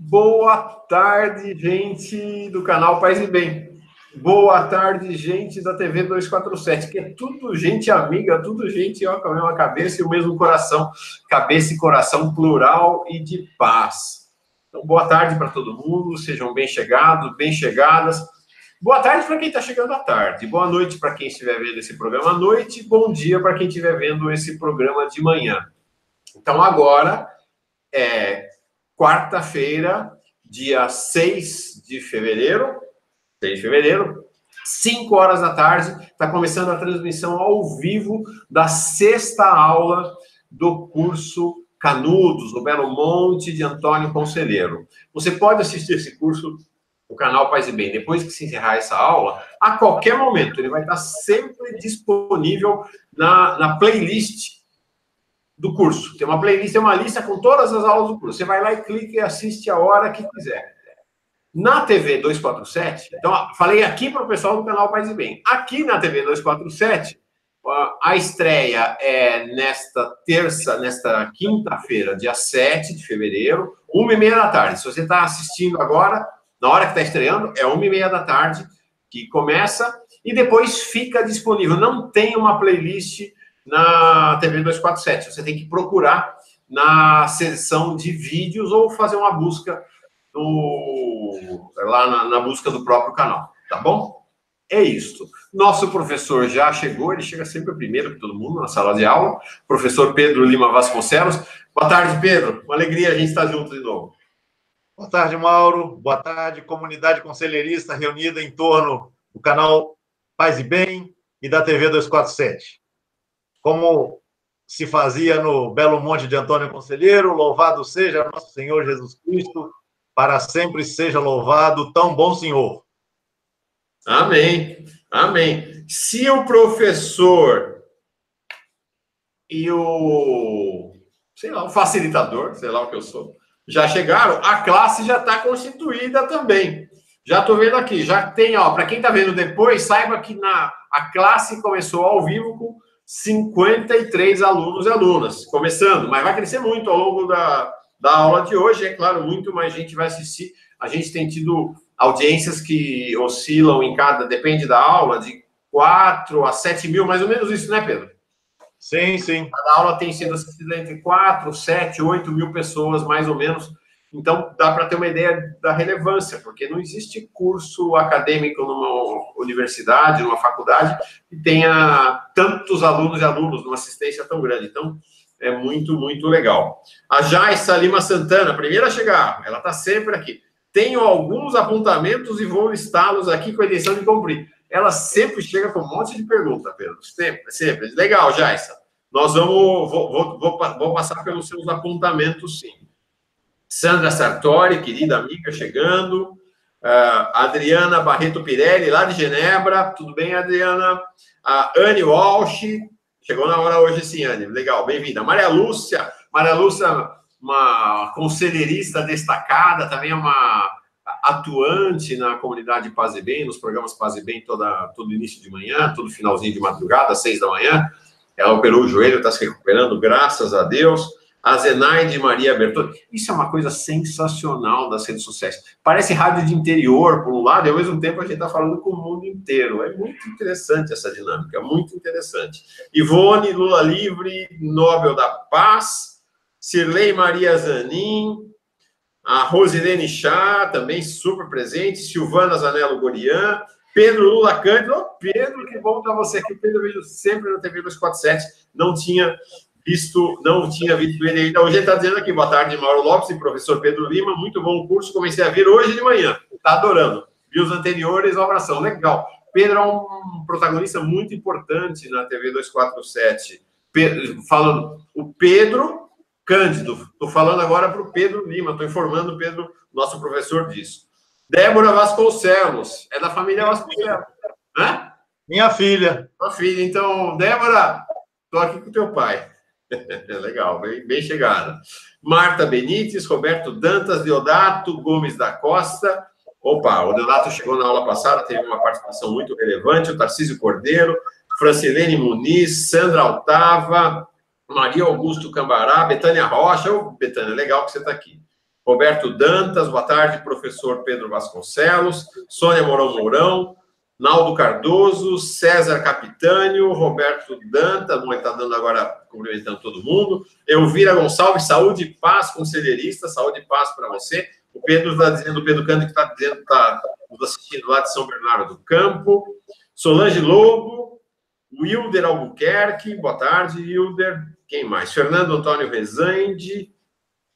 Boa tarde, gente do canal Paz e Bem. Boa tarde, gente da TV 247, que é tudo gente amiga, tudo gente ó, com a mesma cabeça e o mesmo coração. Cabeça e coração plural e de paz. Então, boa tarde para todo mundo, sejam bem chegados, bem chegadas. Boa tarde para quem está chegando à tarde. Boa noite para quem estiver vendo esse programa à noite. Bom dia para quem estiver vendo esse programa de manhã. Então, agora é quarta-feira, dia 6 de fevereiro, 5 horas da tarde, está começando a transmissão ao vivo da sexta aula do curso Canudos, no Belo Monte de Antônio Conselheiro. Você pode assistir esse curso no canal Paz e Bem, depois que se encerrar essa aula, a qualquer momento. Ele vai estar sempre disponível na playlist do curso. Tem uma playlist, tem uma lista com todas as aulas do curso. Você vai lá e clica e assiste a hora que quiser. Na TV 247, então, falei aqui para o pessoal do canal Paz e Bem. Aqui na TV 247, a estreia é nesta quinta-feira, dia 7 de fevereiro, 1h30 da tarde. Se você está assistindo agora, na hora que está estreando, é 1h30 da tarde que começa e depois fica disponível. Não tem uma playlist na TV 247. Você tem que procurar na seção de vídeos ou fazer uma busca lá na busca do próprio canal, tá bom? É isso. Nosso professor já chegou, ele chega sempre primeiro que todo mundo na sala de aula. Professor Pedro Lima Vasconcelos. Boa tarde, Pedro. Uma alegria a gente estar junto de novo. Boa tarde, Mauro. Boa tarde, comunidade conselheirista reunida em torno do canal Paz e Bem e da TV 247. Como se fazia no Belo Monte de Antônio Conselheiro, louvado seja nosso Senhor Jesus Cristo, para sempre seja louvado, tão bom Senhor. Amém, amém. Se o professor e o facilitador, sei lá o que eu sou, já chegaram, a classe já está constituída também. Já estou vendo aqui, já tem, para quem está vendo depois, saiba que a classe começou ao vivo com 53 alunos e alunas, começando, mas vai crescer muito ao longo da aula de hoje, é claro, muito mais gente vai assistir. A gente tem tido audiências que oscilam depende da aula, de 4 a 7 mil, mais ou menos isso, né, Pedro? Sim, sim. A aula tem sido assistida entre 4, 7, 8 mil pessoas, mais ou menos. Então, dá para ter uma ideia da relevância, porque não existe curso acadêmico numa universidade, numa faculdade, que tenha tantos alunos e alunos, numa assistência tão grande. Então, é muito, muito legal. A Jaissa Lima Santana, primeira a chegar, ela está sempre aqui. Tenho alguns apontamentos e vou listá-los aqui com a intenção de cumprir. Ela sempre chega com um monte de perguntas, Pedro. Sempre, sempre. Legal, Jaissa. Nós vou passar pelos seus apontamentos, sim. Sandra Sartori, querida amiga, chegando. Adriana Barreto Pirelli, lá de Genebra. Tudo bem, Adriana? A Anne Walsh. Chegou na hora hoje, sim, Anne. Legal, bem-vinda. Maria Lúcia, uma conselheirista destacada, também é uma atuante na comunidade Paz e Bem, nos programas Paz e Bem, todo início de manhã, todo finalzinho de madrugada, 6 da manhã. Ela operou o joelho, está se recuperando, graças a Deus. A Zenaide Maria Bertoni. Isso é uma coisa sensacional das redes sociais. Parece rádio de interior, por um lado, e ao mesmo tempo a gente está falando com o mundo inteiro. É muito interessante essa dinâmica, muito interessante. Ivone, Lula Livre, Nobel da Paz, Cirlei Maria Zanin, a Rosilene Chá, também super presente, Silvana Zanello Gorian, Pedro Lula Cândido. Oh, Pedro, que bom estar você aqui. Pedro, eu vejo sempre na TV 247, não tinha visto ele ainda. Hoje ele está dizendo aqui, boa tarde, Mauro Lopes e professor Pedro Lima, muito bom o curso, comecei a vir hoje de manhã, está adorando. Vi os anteriores, um abração, legal. Pedro é um protagonista muito importante na TV 247. Falando, o Pedro Cândido, estou falando agora para o Pedro Lima, estou informando o Pedro, nosso professor, disso. Débora Vasconcelos, é da família Vasconcelos. Hã? Minha filha. Sua filha, então, Débora, estou aqui com o teu pai. Legal, bem chegada. Marta Benites, Roberto Dantas, Deodato Gomes da Costa. Opa, o Deodato chegou na aula passada, teve uma participação muito relevante. O Tarcísio Cordeiro, Francilene Muniz, Sandra Altava, Maria Augusto Cambará, Betânia Rocha. Ô, Betânia, legal que você está aqui. Roberto Dantas, boa tarde, professor Pedro Vasconcelos, Sônia Mourão, Naldo Cardoso, César Capitânio, Roberto Dantas, bom, ele está dando agora, cumprimentando todo mundo, Elvira Gonçalves, saúde e paz, conselheirista, saúde e paz para você. O Pedro está dizendo, o Pedro Cândido que está dizendo que está nos assistindo lá de São Bernardo do Campo, Solange Lobo, Wilder Albuquerque, boa tarde, Wilder, quem mais? Fernando Antônio Rezende,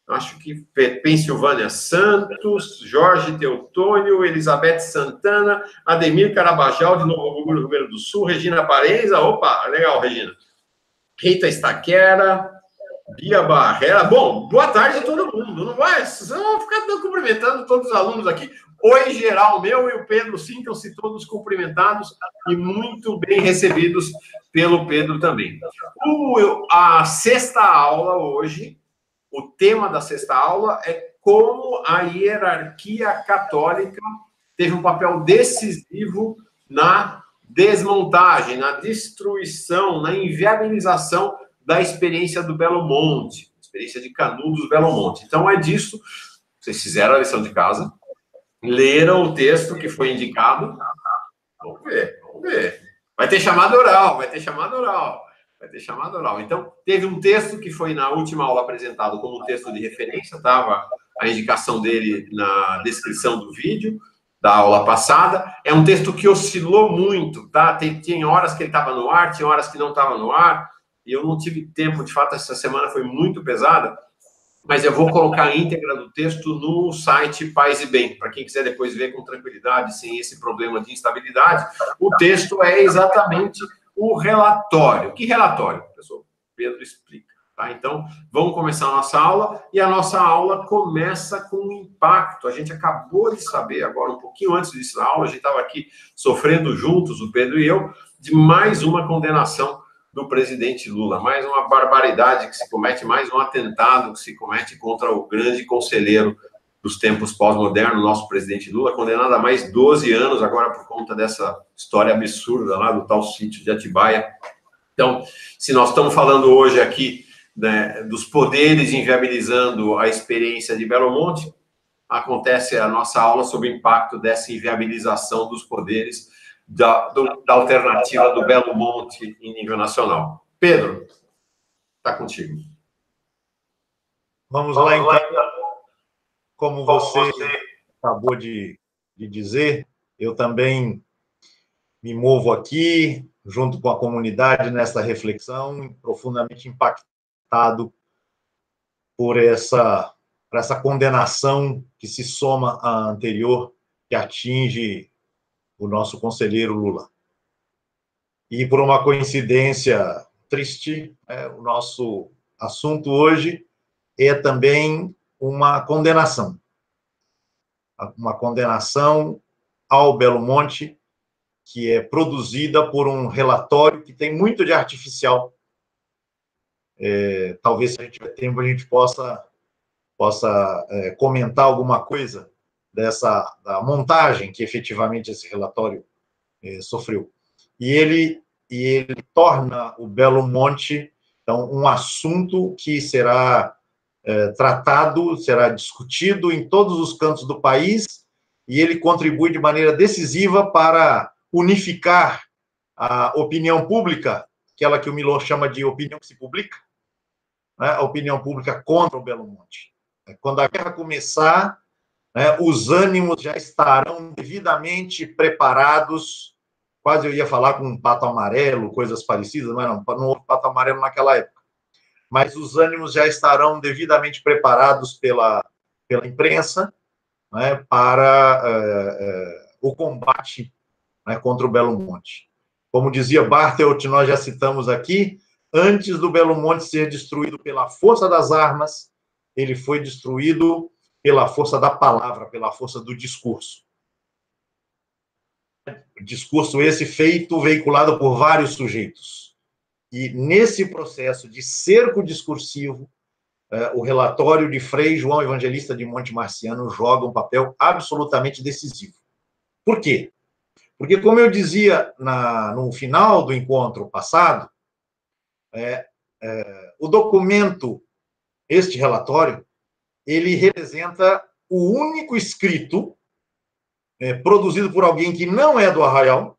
acho que Pensilvânia Santos, Jorge Teutônio, Elizabeth Santana, Ademir Carabajal, de Novo Hamburgo, Rio Grande do Sul, Regina Parenza, opa, legal, Regina. Rita Estaquera, Bia Barrera. Bom, boa tarde a todo mundo. Não vai, vocês vão ficar cumprimentando todos os alunos aqui. Oi, geral, meu e o Pedro, sintam-se todos cumprimentados e muito bem recebidos pelo Pedro também. A sexta aula hoje, o tema da sexta aula é como a hierarquia católica teve um papel decisivo na desmontagem, na destruição, na inviabilização da experiência do Belo Monte, experiência de Canudos Belo Monte. Então, é disso. Vocês fizeram a lição de casa, leram o texto que foi indicado. Vamos ver, vamos ver. Vai ter chamada oral, vai ter chamada oral. Vai ter chamada oral. Então, teve um texto que foi na última aula apresentado como texto de referência, estava a indicação dele na descrição do vídeo da aula passada. É um texto que oscilou muito, tá? Tem horas que ele estava no ar, tinha horas que não estava no ar, e eu não tive tempo, de fato, essa semana foi muito pesada, mas eu vou colocar a íntegra do texto no site Paz e Bem, para quem quiser depois ver com tranquilidade, sem esse problema de instabilidade. O texto é exatamente o relatório. Que relatório? O professor Pedro explica. Tá? Então, vamos começar a nossa aula, e a nossa aula começa com um impacto. A gente acabou de saber, agora, um pouquinho antes disso na aula, a gente estava aqui sofrendo juntos, o Pedro e eu, de mais uma condenação do presidente Lula, mais uma barbaridade que se comete, mais um atentado que se comete contra o grande conselheiro dos tempos pós-modernos, nosso presidente Lula, condenado a mais 12 anos agora por conta dessa história absurda lá do tal sítio de Atibaia. Então, se nós estamos falando hoje aqui, né, dos poderes inviabilizando a experiência de Belo Monte, acontece a nossa aula sobre o impacto dessa inviabilização dos poderes da alternativa do Belo Monte em nível nacional. Pedro, está contigo. Vamos lá, então. Como você acabou de dizer, eu também me movo aqui, junto com a comunidade, nessa reflexão, profundamente impactado por essa condenação que se soma à anterior, que atinge o nosso conselheiro Lula. E por uma coincidência triste, o nosso assunto hoje é também uma condenação ao Belo Monte, que é produzida por um relatório que tem muito de artificial. Talvez, se a gente tiver tempo, a gente possa comentar alguma coisa da montagem que efetivamente esse relatório sofreu. E ele torna o Belo Monte, então, um assunto que será tratado, será discutido em todos os cantos do país, e ele contribui de maneira decisiva para unificar a opinião pública, aquela que o Milor chama de opinião que se publica, né? A opinião pública contra o Belo Monte. Quando a guerra começar, os ânimos já estarão devidamente preparados. Quase eu ia falar com um pato amarelo, coisas parecidas, mas não houve pato amarelo naquela época. Mas os ânimos já estarão devidamente preparados pela imprensa, né, para o combate, né, contra o Belo Monte. Como dizia Bartelt, nós já citamos aqui, antes do Belo Monte ser destruído pela força das armas, ele foi destruído pela força da palavra, pela força do discurso. Discurso esse feito, veiculado por vários sujeitos. E nesse processo de cerco discursivo, o relatório de Frei João Evangelista de Monte Marciano joga um papel absolutamente decisivo. Por quê? Porque, como eu dizia no final do encontro passado, o documento, este relatório, ele representa o único escrito produzido por alguém que não é do Arraial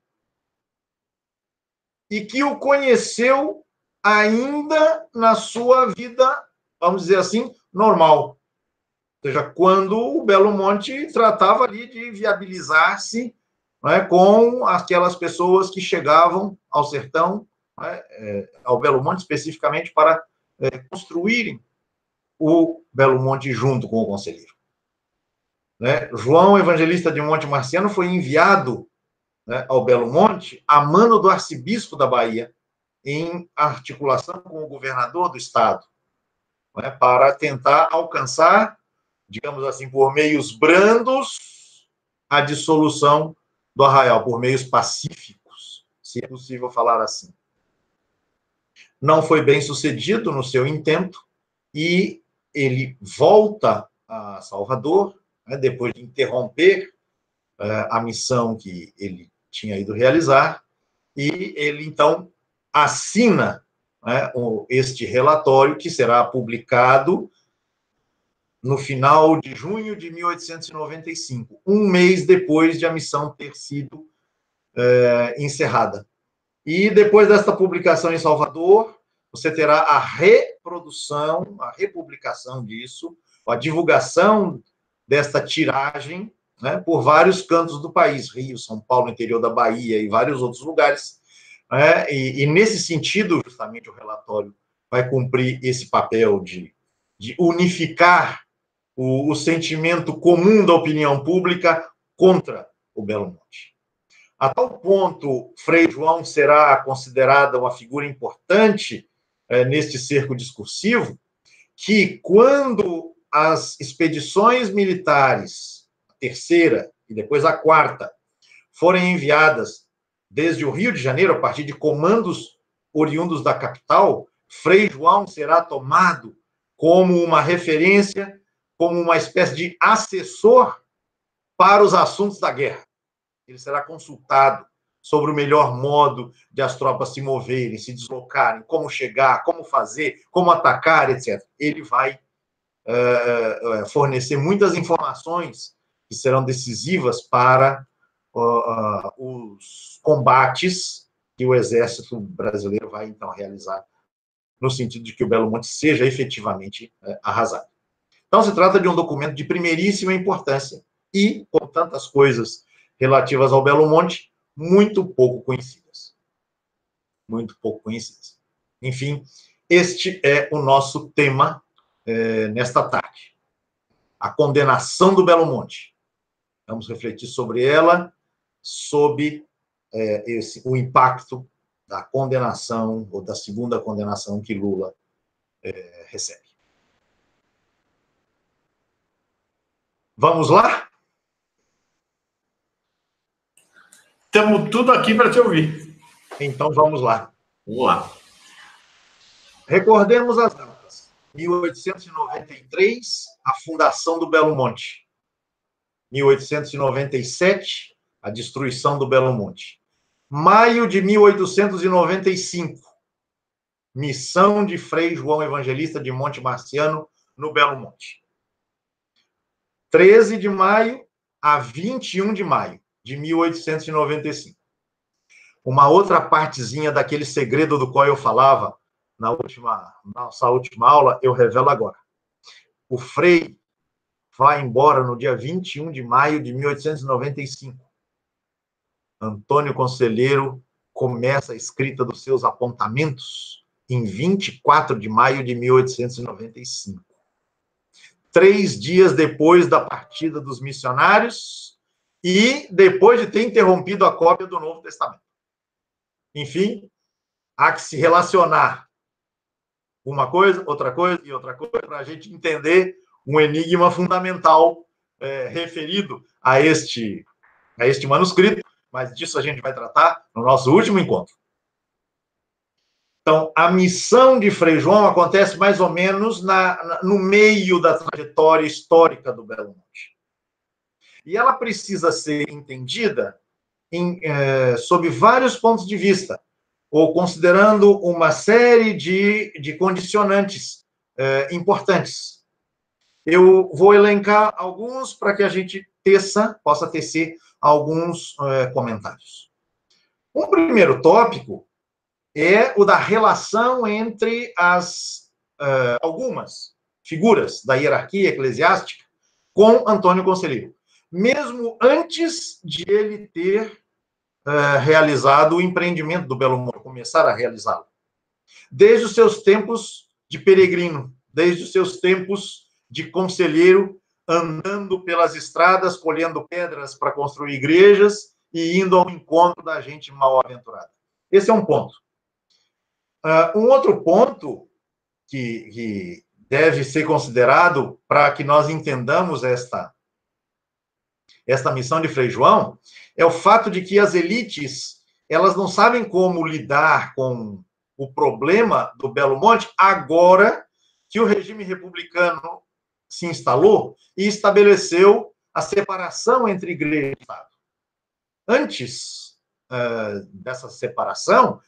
e que o conheceu ainda na sua vida, vamos dizer assim, normal. Ou seja, quando o Belo Monte tratava ali de viabilizar-se, né, com aquelas pessoas que chegavam ao sertão, né, ao Belo Monte especificamente, para construírem o Belo Monte junto com o conselheiro. Né? João Evangelista de Monte Marciano foi enviado, né, ao Belo Monte a mando do arcebispo da Bahia, em articulação com o governador do estado, né, para tentar alcançar, digamos assim, por meios brandos, a dissolução do Arraial, por meios pacíficos, se é possível falar assim. Não foi bem sucedido no seu intento e ele volta a Salvador, né, depois de interromper a missão que ele tinha ido realizar, e ele, então, assina, né, este relatório, que será publicado no final de junho de 1895, um mês depois de a missão ter sido encerrada. E depois desta publicação em Salvador, você terá a reprodução, a republicação disso, a divulgação desta tiragem, né, por vários cantos do país, Rio, São Paulo, interior da Bahia e vários outros lugares. Né, e nesse sentido, justamente, o relatório vai cumprir esse papel de unificar o sentimento comum da opinião pública contra o Belo Monte. A tal ponto, Frei João será considerada uma figura importante neste cerco discursivo, que quando as expedições militares, a terceira e depois a quarta, forem enviadas desde o Rio de Janeiro, a partir de comandos oriundos da capital, Frei João será tomado como uma referência, como uma espécie de assessor para os assuntos da guerra. Ele será consultado sobre o melhor modo de as tropas se moverem, se deslocarem, como chegar, como fazer, como atacar, etc. Ele vai fornecer muitas informações que serão decisivas para os combates que o Exército Brasileiro vai, então, realizar, no sentido de que o Belo Monte seja efetivamente arrasado. Então, se trata de um documento de primeiríssima importância e, como tantas coisas relativas ao Belo Monte, muito pouco conhecidas. Muito pouco conhecidas. Enfim, este é o nosso tema nesta tarde. A condenação do Belo Monte. Vamos refletir sobre ela, sob o impacto da condenação, ou da segunda condenação que Lula recebe. Vamos lá? Estamos tudo aqui para te ouvir. Então, vamos lá. Vamos lá. Recordemos as datas. 1893, a fundação do Belo Monte. 1897, a destruição do Belo Monte. Maio de 1895, missão de Frei João Evangelista de Monte Marciano no Belo Monte. 13 de maio a 21 de maio de 1895. Uma outra partezinha daquele segredo do qual eu falava na nossa última aula, eu revelo agora. O Frei vai embora no dia 21 de maio de 1895. Antônio Conselheiro começa a escrita dos seus apontamentos em 24 de maio de 1895. 3 dias depois da partida dos missionários e depois de ter interrompido a cópia do Novo Testamento. Enfim, há que se relacionar uma coisa, outra coisa e outra coisa para a gente entender um enigma fundamental referido a este manuscrito, mas disso a gente vai tratar no nosso último encontro. Então, a missão de Frei João acontece mais ou menos no meio da trajetória histórica do Belo Monte. E ela precisa ser entendida sob vários pontos de vista, ou considerando uma série de condicionantes importantes. Eu vou elencar alguns para que a gente possa tecer alguns comentários. Um primeiro tópico é o da relação entre algumas figuras da hierarquia eclesiástica com Antônio Conselheiro, mesmo antes de ele ter realizado o empreendimento do Belo Monte, começar a realizá-lo. Desde os seus tempos de peregrino, desde os seus tempos de conselheiro, andando pelas estradas, colhendo pedras para construir igrejas e indo ao encontro da gente mal-aventurada. Esse é um ponto. Um outro ponto que deve ser considerado para que nós entendamos esta missão de Frei João é o fato de que as elites, elas não sabem como lidar com o problema do Belo Monte agora que o regime republicano se instalou e estabeleceu a separação entre igreja e Estado. Antes dessa separação,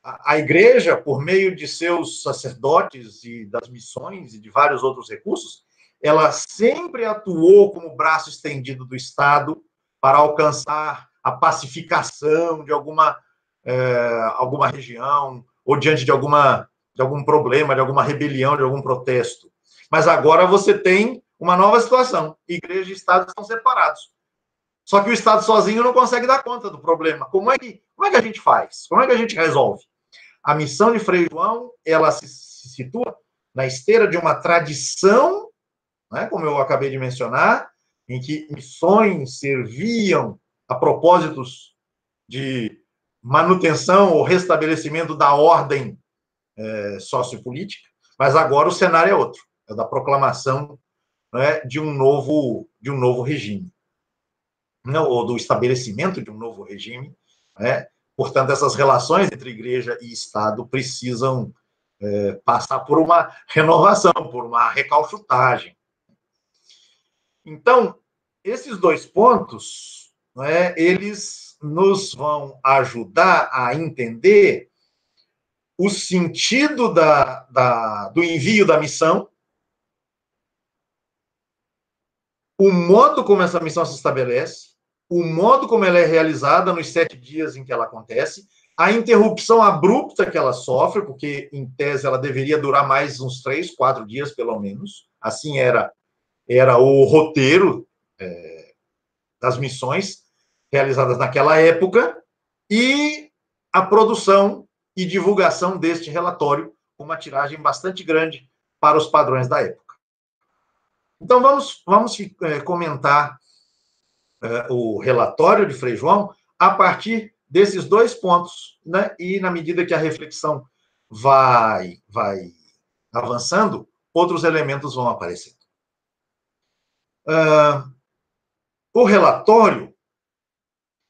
a igreja, por meio de seus sacerdotes e das missões e de vários outros recursos, ela sempre atuou como braço estendido do Estado para alcançar a pacificação de alguma região ou diante de algum problema, de alguma rebelião, de algum protesto. Mas agora você tem uma nova situação. Igreja e Estado estão separados. Só que o Estado sozinho não consegue dar conta do problema. Como é que a gente faz? Como é que a gente resolve? A missão de Frei João, ela se situa na esteira de uma tradição, né, como eu acabei de mencionar, em que missões serviam a propósitos de manutenção ou restabelecimento da ordem sociopolítica, mas agora o cenário é outro, é da proclamação, né, de um novo regime, ou do estabelecimento de um novo regime, né? Portanto, essas relações entre igreja e Estado precisam passar por uma renovação, por uma recalchutagem. Então, esses dois pontos, né, eles nos vão ajudar a entender o sentido do envio da missão, o modo como essa missão se estabelece, o modo como ela é realizada nos 7 dias em que ela acontece, a interrupção abrupta que ela sofre, porque, em tese, ela deveria durar mais uns 3, 4 dias, pelo menos. Assim era o roteiro das missões realizadas naquela época, e a produção e divulgação deste relatório, com uma tiragem bastante grande para os padrões da época. Então, vamos comentar o relatório de Frei João a partir desses dois pontos, né? E, na medida que a reflexão vai avançando, outros elementos vão aparecendo. O relatório,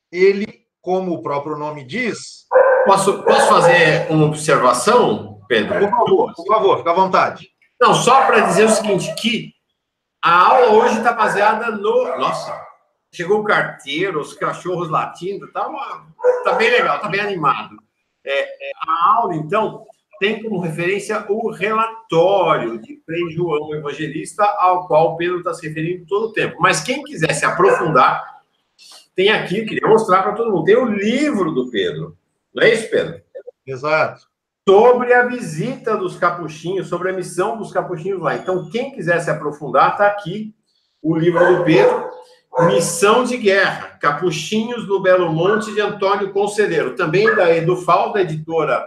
ele, como o próprio nome diz... Posso fazer uma observação, Pedro? Por favor, fica à vontade. Não, só para dizer o seguinte, que a aula hoje está baseada no... Nossa, chegou o carteiro, os cachorros latindo, tá bem legal, tá bem animado. A aula, então, tem como referência o relatório de Frei João Evangelista, ao qual o Pedro está se referindo todo o tempo. Mas quem quiser se aprofundar, tem aqui, queria mostrar para todo mundo, tem o livro do Pedro. Não é isso, Pedro? Exato. Sobre a visita dos capuchinhos, sobre a missão dos capuchinhos lá. Então, quem quiser se aprofundar, está aqui o livro do Pedro, Missão de Guerra, Capuchinhos no Belo Monte, de Antônio Conselheiro. Também da Edufal, da editora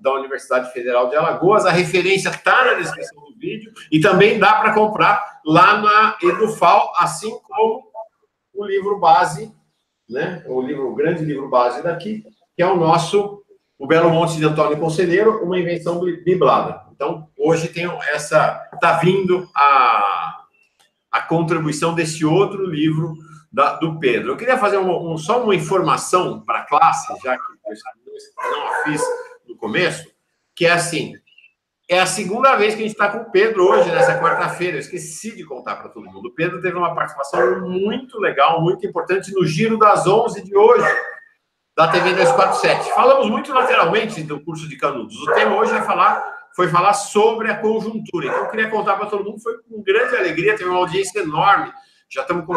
da Universidade Federal de Alagoas. A referência está na descrição do vídeo e também dá para comprar lá na Edufal, assim como o livro base, né? O grande livro base daqui, que é o Belo Monte de Antônio Conselheiro, uma invenção biblada. Então, hoje está vindo a contribuição desse outro livro do Pedro. Eu queria fazer só uma informação para a classe, já que eu não a fiz no começo, que é assim, é a segunda vez que a gente está com o Pedro hoje, nessa quarta-feira. Eu esqueci de contar para todo mundo. O Pedro teve uma participação muito legal, muito importante no Giro das 11 de hoje, da TV 247. Falamos muito lateralmente do curso de Canudos. O tema hoje é falar foi falar sobre a conjuntura. Então, eu queria contar para todo mundo, foi com grande alegria, teve uma audiência enorme, já estamos com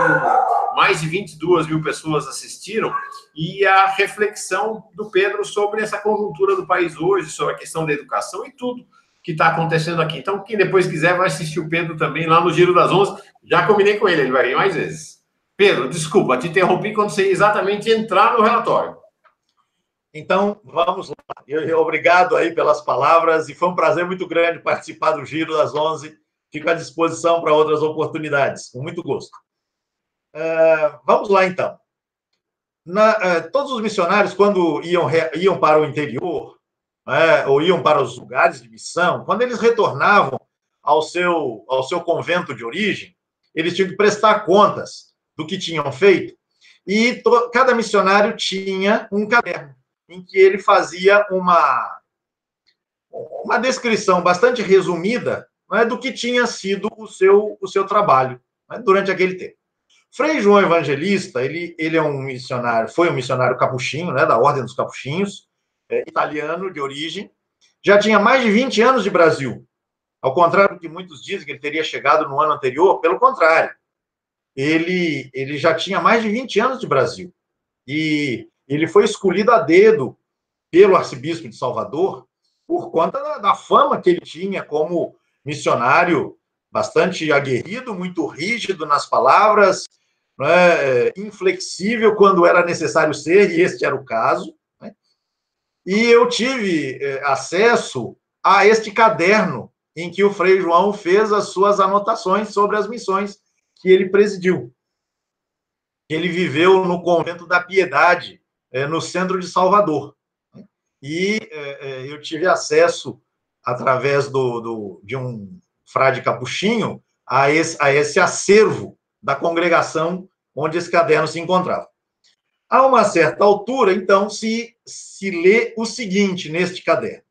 mais de 22 mil pessoas assistiram, e a reflexão do Pedro sobre essa conjuntura do país hoje, sobre a questão da educação e tudo que está acontecendo aqui. Então, quem depois quiser vai assistir o Pedro também lá no Giro das 11, já combinei com ele, ele vai vir mais vezes. Pedro, desculpa, te interrompi quando você ia exatamente entrar no relatório. Então, vamos lá. Obrigado aí pelas palavras, e foi um prazer muito grande participar do Giro das 11. Fico à disposição para outras oportunidades, com muito gosto. Vamos lá, então. Todos os missionários, quando iam para o interior, ou iam para os lugares de missão, quando eles retornavam ao seu convento de origem, eles tinham que prestar contas do que tinham feito, e cada missionário tinha um caderno em que ele fazia uma descrição bastante resumida, do que tinha sido o seu trabalho, durante aquele tempo. Frei João Evangelista, ele é um missionário, foi um missionário capuchinho, da Ordem dos Capuchinhos, italiano de origem, já tinha mais de 20 anos de Brasil. Ao contrário do que muitos dizem que ele teria chegado no ano anterior, pelo contrário, ele já tinha mais de 20 anos de Brasil. E ele foi escolhido a dedo pelo arcebispo de Salvador por conta da fama que ele tinha como missionário bastante aguerrido, muito rígido nas palavras, inflexível quando era necessário ser, e este era o caso. E eu tive acesso a este caderno em que o Frei João fez as suas anotações sobre as missões que ele presidiu. Ele viveu no Convento da Piedade, no centro de Salvador. E eu tive acesso, através de um frade capuchinho, a esse acervo da congregação onde esse caderno se encontrava. A uma certa altura, então, se lê o seguinte neste caderno: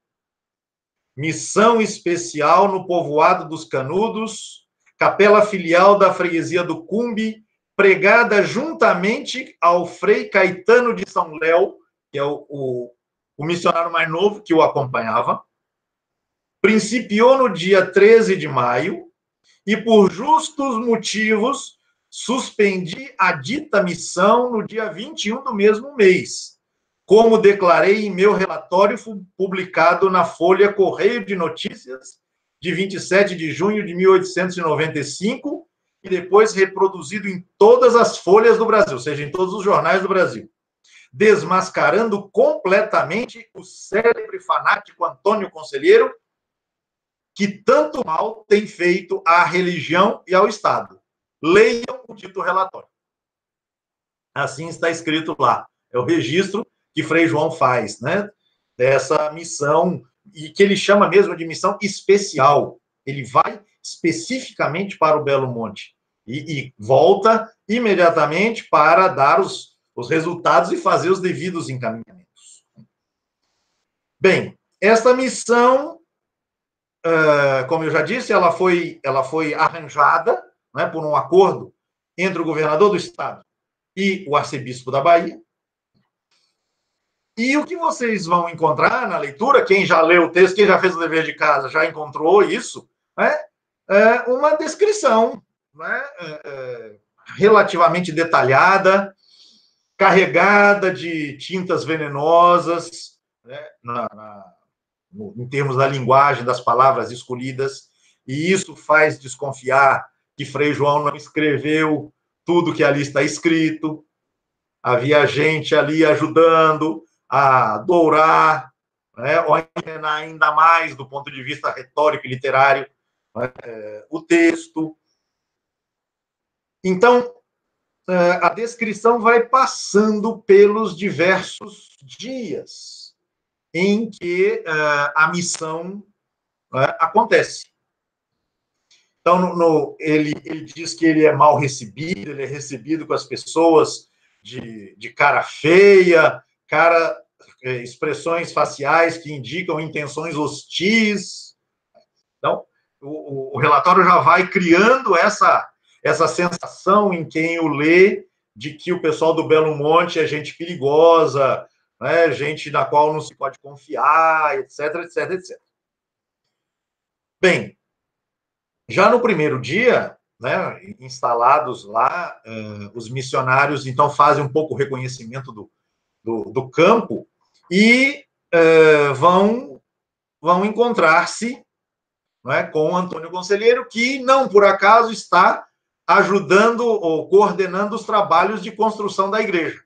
missão especial no povoado dos Canudos, capela filial da freguesia do Cumbe, pregada juntamente ao Frei Caetano de São Léo, que é o missionário mais novo que o acompanhava. Principiou no dia 13 de maio e, por justos motivos, suspendi a dita missão no dia 21 do mesmo mês, como declarei em meu relatório publicado na Folha Correio de Notícias, de 27 de junho de 1895, e depois reproduzido em todas as folhas do Brasil, ou seja, em todos os jornais do Brasil, desmascarando completamente o célebre fanático Antônio Conselheiro, que tanto mal tem feito à religião e ao Estado. Leiam o dito relatório. Assim está escrito lá. É o registro que Frei João faz, dessa missão, e que ele chama mesmo de missão especial. Ele vai especificamente para o Belo Monte e volta imediatamente para dar os resultados e fazer os devidos encaminhamentos. Bem, esta missão, como eu já disse, ela foi arranjada, por um acordo entre o governador do estado e o arcebispo da Bahia. E o que vocês vão encontrar na leitura, quem já leu o texto, quem já fez o dever de casa, já encontrou isso, uma descrição relativamente detalhada, carregada de tintas venenosas, em termos da linguagem, das palavras escolhidas, e isso faz desconfiar que Frei João não escreveu tudo que ali está escrito. Havia gente ali ajudando a dourar, ou a envenenar ainda mais, do ponto de vista retórico e literário, o texto. Então, a descrição vai passando pelos diversos dias em que a missão acontece. Então, ele diz que ele é mal recebido, ele é recebido com as pessoas de cara feia, expressões faciais que indicam intenções hostis. Então, o relatório já vai criando essa sensação em quem o lê de que o pessoal do Belo Monte é gente perigosa, gente na qual não se pode confiar, etc, etc, etc. Bem, já no primeiro dia, né, instalados lá, os missionários, então, fazem um pouco o reconhecimento do campo e vão encontrar-se, né, com o Antônio Conselheiro, que, não por acaso, está ajudando ou coordenando os trabalhos de construção da igreja.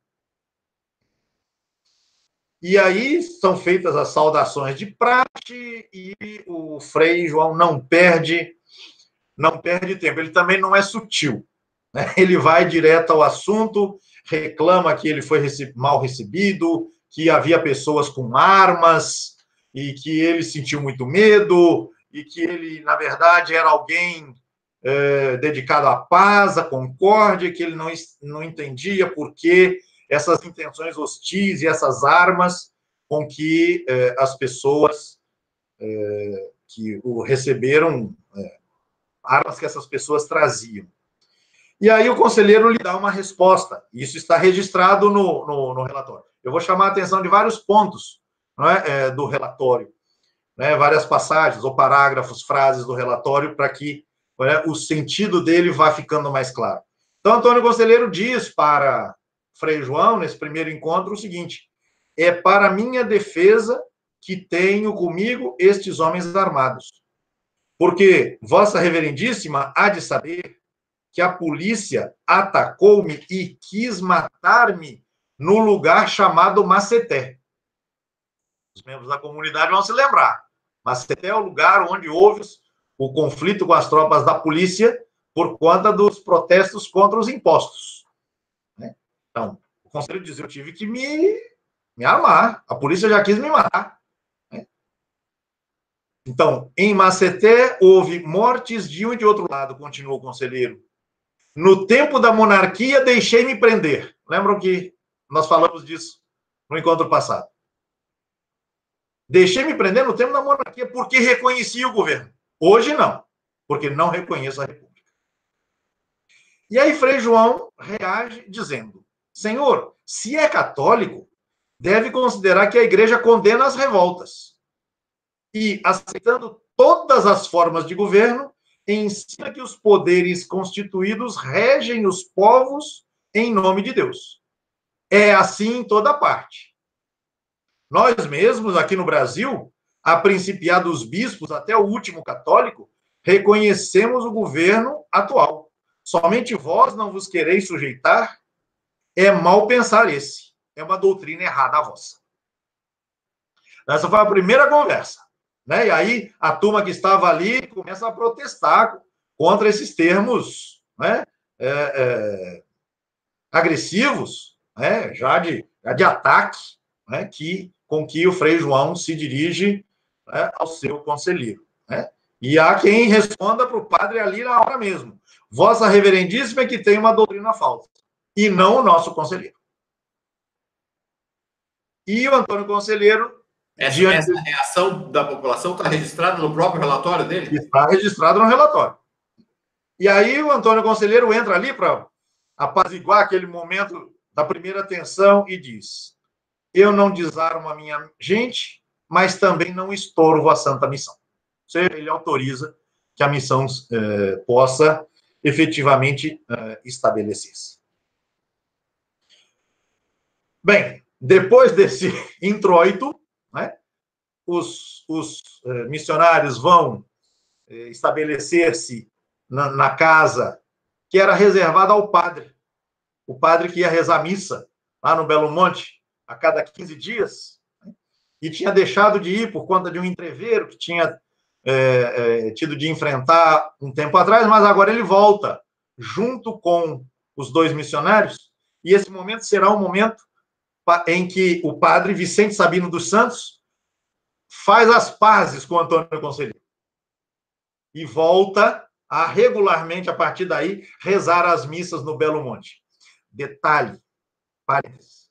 E aí são feitas as saudações de praxe e o Frei João não perde tempo. Ele também não é sutil, né? Ele vai direto ao assunto, reclama que ele foi mal recebido, que havia pessoas com armas e que ele sentiu muito medo e que ele, na verdade, era alguém dedicado à paz, à concórdia, que ele não entendia por que essas intenções hostis e essas armas com que as pessoas que o receberam, armas que essas pessoas traziam. E aí o conselheiro lhe dá uma resposta. Isso está registrado no relatório. Eu vou chamar a atenção de vários pontos, né, do relatório, né, várias passagens ou parágrafos, frases do relatório, para que, né, o sentido dele vá ficando mais claro. Então, Antônio Conselheiro diz para Frei João, nesse primeiro encontro, o seguinte: é para minha defesa que tenho comigo estes homens armados. Porque Vossa Reverendíssima há de saber que a polícia atacou-me e quis matar-me no lugar chamado Maceté. Os membros da comunidade vão se lembrar. Maceté é o lugar onde houve o conflito com as tropas da polícia por conta dos protestos contra os impostos. Então, o conselheiro diz: eu tive que me armar. A polícia já quis me matar. Então, em Maceté, houve mortes de um e de outro lado, continuou o conselheiro. No tempo da monarquia, deixei-me prender. Lembram que nós falamos disso no encontro passado? Deixei-me prender no tempo da monarquia porque reconhecia o governo. Hoje, não, porque não reconheço a república. E aí, Frei João reage dizendo: Senhor, se é católico, deve considerar que a igreja condena as revoltas. E, aceitando todas as formas de governo, ensina que os poderes constituídos regem os povos em nome de Deus. É assim em toda parte. Nós mesmos, aqui no Brasil, a principiar dos bispos até o último católico, reconhecemos o governo atual. Somente vós não vos quereis sujeitar, é mal pensar esse. É uma doutrina errada a vossa. Essa foi a primeira conversa. Né? E aí a turma que estava ali começa a protestar contra esses termos, né, agressivos, né, já de ataque, né, com que o Frei João se dirige, né, ao seu conselheiro. Né? E há quem responda para o padre ali na hora mesmo: Vossa Reverendíssima é que tem uma doutrina falsa, e não o nosso conselheiro. E o Antônio Conselheiro... Essa reação da população está registrada no próprio relatório dele? Está registrado no relatório. E aí o Antônio Conselheiro entra ali para apaziguar aquele momento da primeira tensão e diz: eu não desarmo a minha gente, mas também não estorvo a santa missão. Ou seja, ele autoriza que a missão possa efetivamente estabelecer-se. Bem, depois desse introito, né, os missionários vão estabelecer-se na casa que era reservada ao padre. O padre que ia rezar missa lá no Belo Monte a cada 15 dias, né, e tinha deixado de ir por conta de um entreveiro que tinha tido de enfrentar um tempo atrás, mas agora ele volta junto com os dois missionários, e esse momento será um momento em que o padre Vicente Sabino dos Santos faz as pazes com Antônio Conselheiro e volta a regularmente, a partir daí, rezar as missas no Belo Monte. Detalhe, parênteses: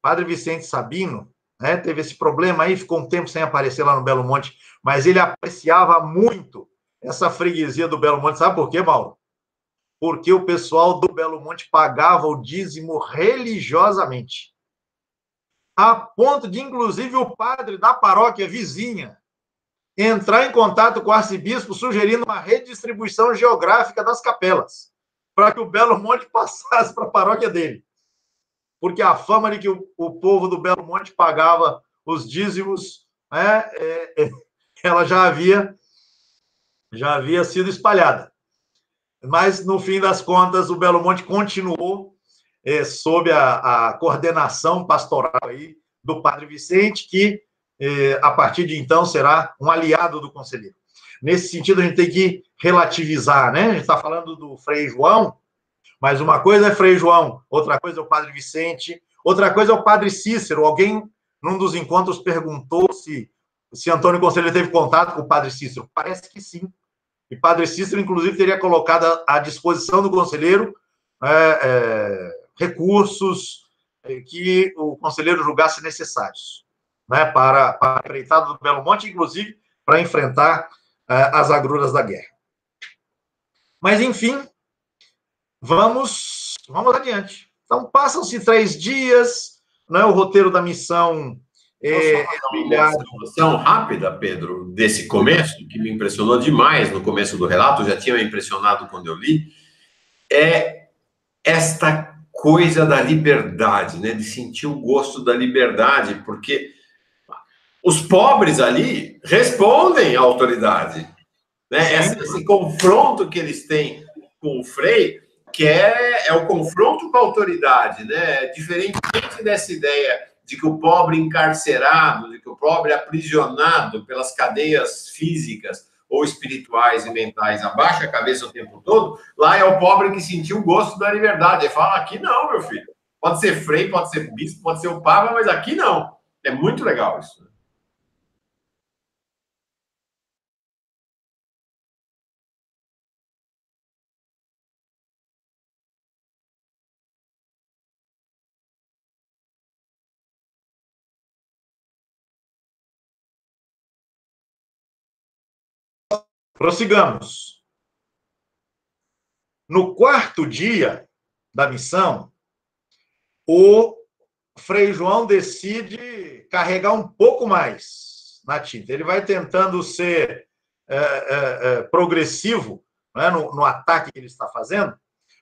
Padre Vicente Sabino, né, teve esse problema aí, ficou um tempo sem aparecer lá no Belo Monte, mas ele apreciava muito essa freguesia do Belo Monte. Sabe por quê, Mauro? Porque o pessoal do Belo Monte pagava o dízimo religiosamente, a ponto de, inclusive, o padre da paróquia vizinha entrar em contato com o arcebispo sugerindo uma redistribuição geográfica das capelas, para que o Belo Monte passasse para a paróquia dele. Porque a fama de que o povo do Belo Monte pagava os dízimos, né, ela já havia sido espalhada. Mas, no fim das contas, o Belo Monte continuou sob a coordenação pastoral aí do padre Vicente, que, a partir de então, será um aliado do conselheiro. Nesse sentido, a gente tem que relativizar, né? A gente está falando do Frei João, mas uma coisa é Frei João, outra coisa é o padre Vicente, outra coisa é o padre Cícero. Alguém, num dos encontros, perguntou se Antônio Conselheiro teve contato com o padre Cícero. Parece que sim. E padre Cícero, inclusive, teria colocado à disposição do conselheiro recursos que o conselheiro julgasse necessários, né, para a empreitada do Belo Monte, inclusive para enfrentar as agruras da guerra. Mas, enfim, vamos adiante. Então, passam-se 3 dias, né, o roteiro da missão... Uma observação rápida, Pedro, desse começo, que me impressionou demais no começo do relato, já tinha me impressionado quando eu li, é esta coisa da liberdade, né, de sentir o gosto da liberdade, porque os pobres ali respondem à autoridade, né? Esse confronto que eles têm com o Frei, que é o confronto com a autoridade, né? Diferentemente dessa ideia de que o pobre encarcerado, de que o pobre aprisionado pelas cadeias físicas ou espirituais e mentais abaixa a cabeça o tempo todo, lá é o pobre que sentiu o gosto da liberdade. Ele fala, aqui não, meu filho. Pode ser frei, pode ser bispo, pode ser o papa, mas aqui não. É muito legal isso. Prossigamos. No 4º dia da missão, o Frei João decide carregar um pouco mais na tinta. Ele vai tentando ser progressivo, né, no ataque que ele está fazendo,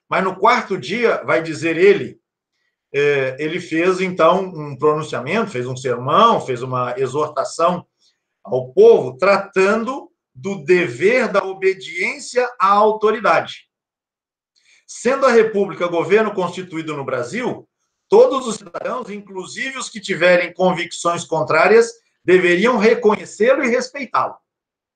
mas no 4º dia, vai dizer ele fez, então, um pronunciamento, fez um sermão, fez uma exortação ao povo, tratando do dever da obediência à autoridade. Sendo a República governo constituído no Brasil, todos os cidadãos, inclusive os que tiverem convicções contrárias, deveriam reconhecê-lo e respeitá-lo.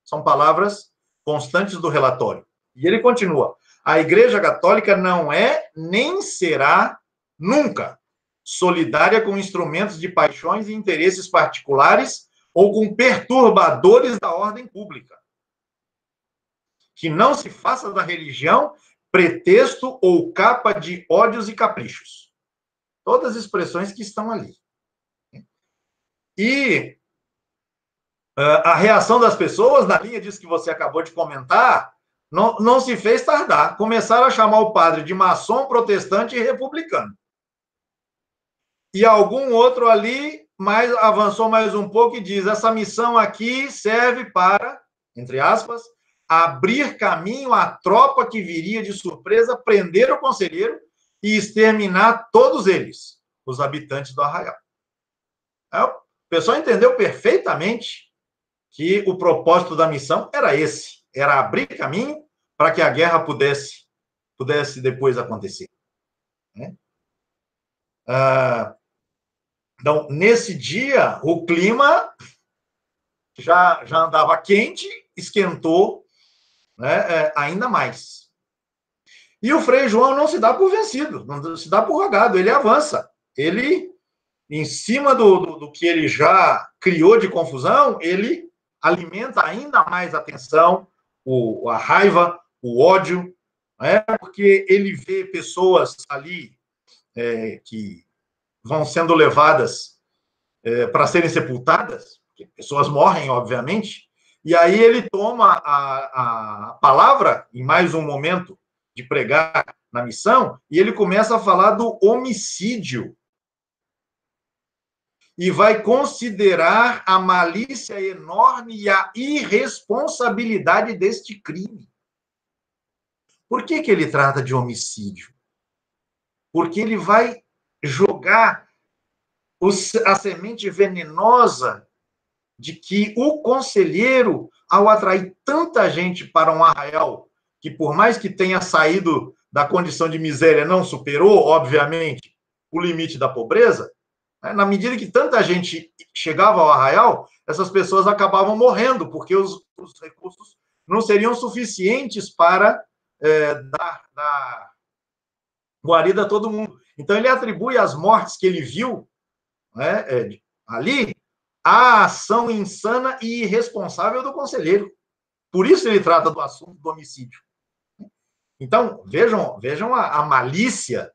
São palavras constantes do relatório. E ele continua: a Igreja Católica não é, nem será, nunca, solidária com instrumentos de paixões e interesses particulares ou com perturbadores da ordem pública. Que não se faça da religião pretexto ou capa de ódios e caprichos. Todas as expressões que estão ali. E a reação das pessoas, na linha disso que você acabou de comentar, não se fez tardar. Começaram a chamar o padre de maçom, protestante e republicano. E algum outro ali avançou mais um pouco e diz: essa missão aqui serve para, entre aspas, abrir caminho à tropa que viria de surpresa, prender o conselheiro e exterminar todos eles, os habitantes do arraial. O pessoal entendeu perfeitamente que o propósito da missão era esse, era abrir caminho para que a guerra pudesse depois acontecer. Então, nesse dia, o clima já andava quente, esquentou, né, ainda mais. E o Frei João não se dá por vencido, não se dá por rogado, ele avança. Ele, em cima do que ele já criou de confusão, ele alimenta ainda mais a tensão, a raiva, o ódio, né, porque ele vê pessoas ali que vão sendo levadas para serem sepultadas, porque pessoas morrem, obviamente, e aí ele toma a palavra, em mais um momento de pregar na missão, e ele começa a falar do homicídio e vai considerar a malícia enorme e a irresponsabilidade deste crime. Por que ele trata de homicídio? Porque ele vai jogar a semente venenosa de que o conselheiro, ao atrair tanta gente para um arraial, que por mais que tenha saído da condição de miséria, não superou, obviamente, o limite da pobreza, né? Na medida que tanta gente chegava ao arraial, essas pessoas acabavam morrendo, porque os recursos não seriam suficientes para dar guarida a todo mundo. Então, ele atribui as mortes que ele viu, né, ali à ação insana e irresponsável do conselheiro. Por isso ele trata do assunto do homicídio. Então, vejam a malícia,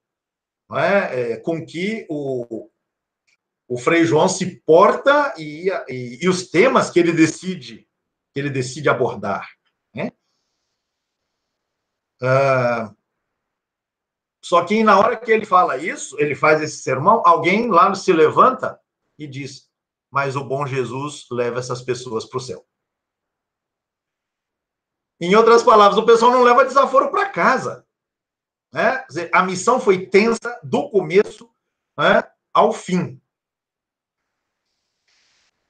né, com que o Frei João se porta e os temas que ele decide abordar, né? Só que na hora que ele fala isso, ele faz esse sermão, alguém lá se levanta e diz: mas o bom Jesus leva essas pessoas para o céu. Em outras palavras, o pessoal não leva desaforo para casa, né? Quer dizer, a missão foi tensa do começo, né, ao fim.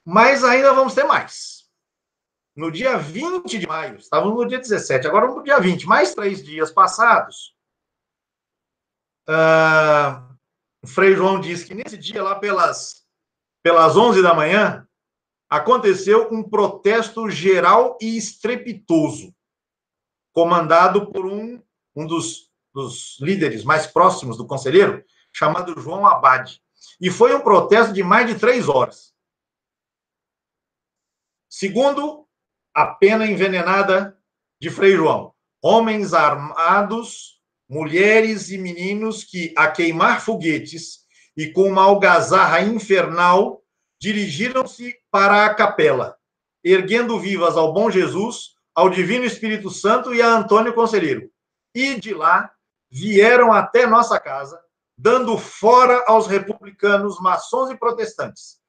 Mas ainda vamos ter mais. No dia 20 de maio, estávamos no dia 17, agora no dia 20, mais 3 dias passados, o Frei João diz que nesse dia, lá pelas 11 da manhã, aconteceu um protesto geral e estrepitoso, comandado por um dos líderes mais próximos do conselheiro, chamado João Abade. E foi um protesto de mais de 3 horas. Segundo a pena envenenada de Frei João, homens armados, mulheres e meninos que, a queimar foguetes e com uma algazarra infernal, dirigiram-se para a capela, erguendo vivas ao bom Jesus, ao Divino Espírito Santo e a Antônio Conselheiro. E de lá vieram até nossa casa, dando fora aos republicanos, maçons e protestantes,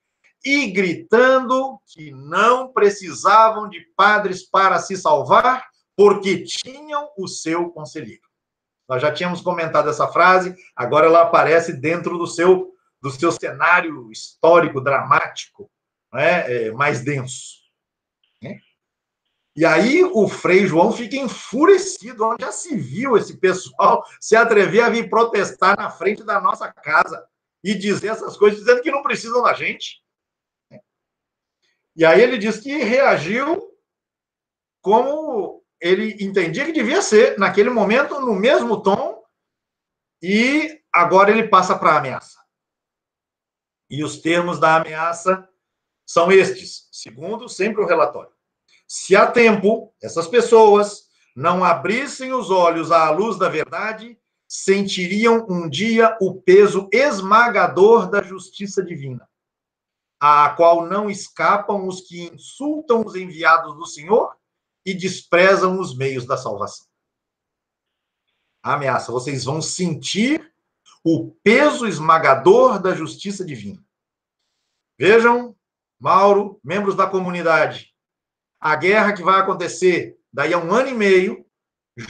e gritando que não precisavam de padres para se salvar, porque tinham o seu conselheiro. Nós já tínhamos comentado essa frase, agora ela aparece dentro do seu cenário histórico, dramático, né, mais denso. Né? E aí o Frei João fica enfurecido, onde já se viu esse pessoal se atrever a vir protestar na frente da nossa casa e dizer essas coisas, dizendo que não precisam da gente. E aí ele diz que reagiu como ele entendia que devia ser, naquele momento, no mesmo tom, e agora ele passa para a ameaça. E os termos da ameaça são estes, segundo sempre o relatório. Se há tempo, essas pessoas não abrissem os olhos à luz da verdade, sentiriam um dia o peso esmagador da justiça divina, à qual não escapam os que insultam os enviados do Senhor e desprezam os meios da salvação. A ameaça, vocês vão sentir o peso esmagador da justiça divina. Vejam, Mauro, membros da comunidade, a guerra que vai acontecer daí a 1 ano e meio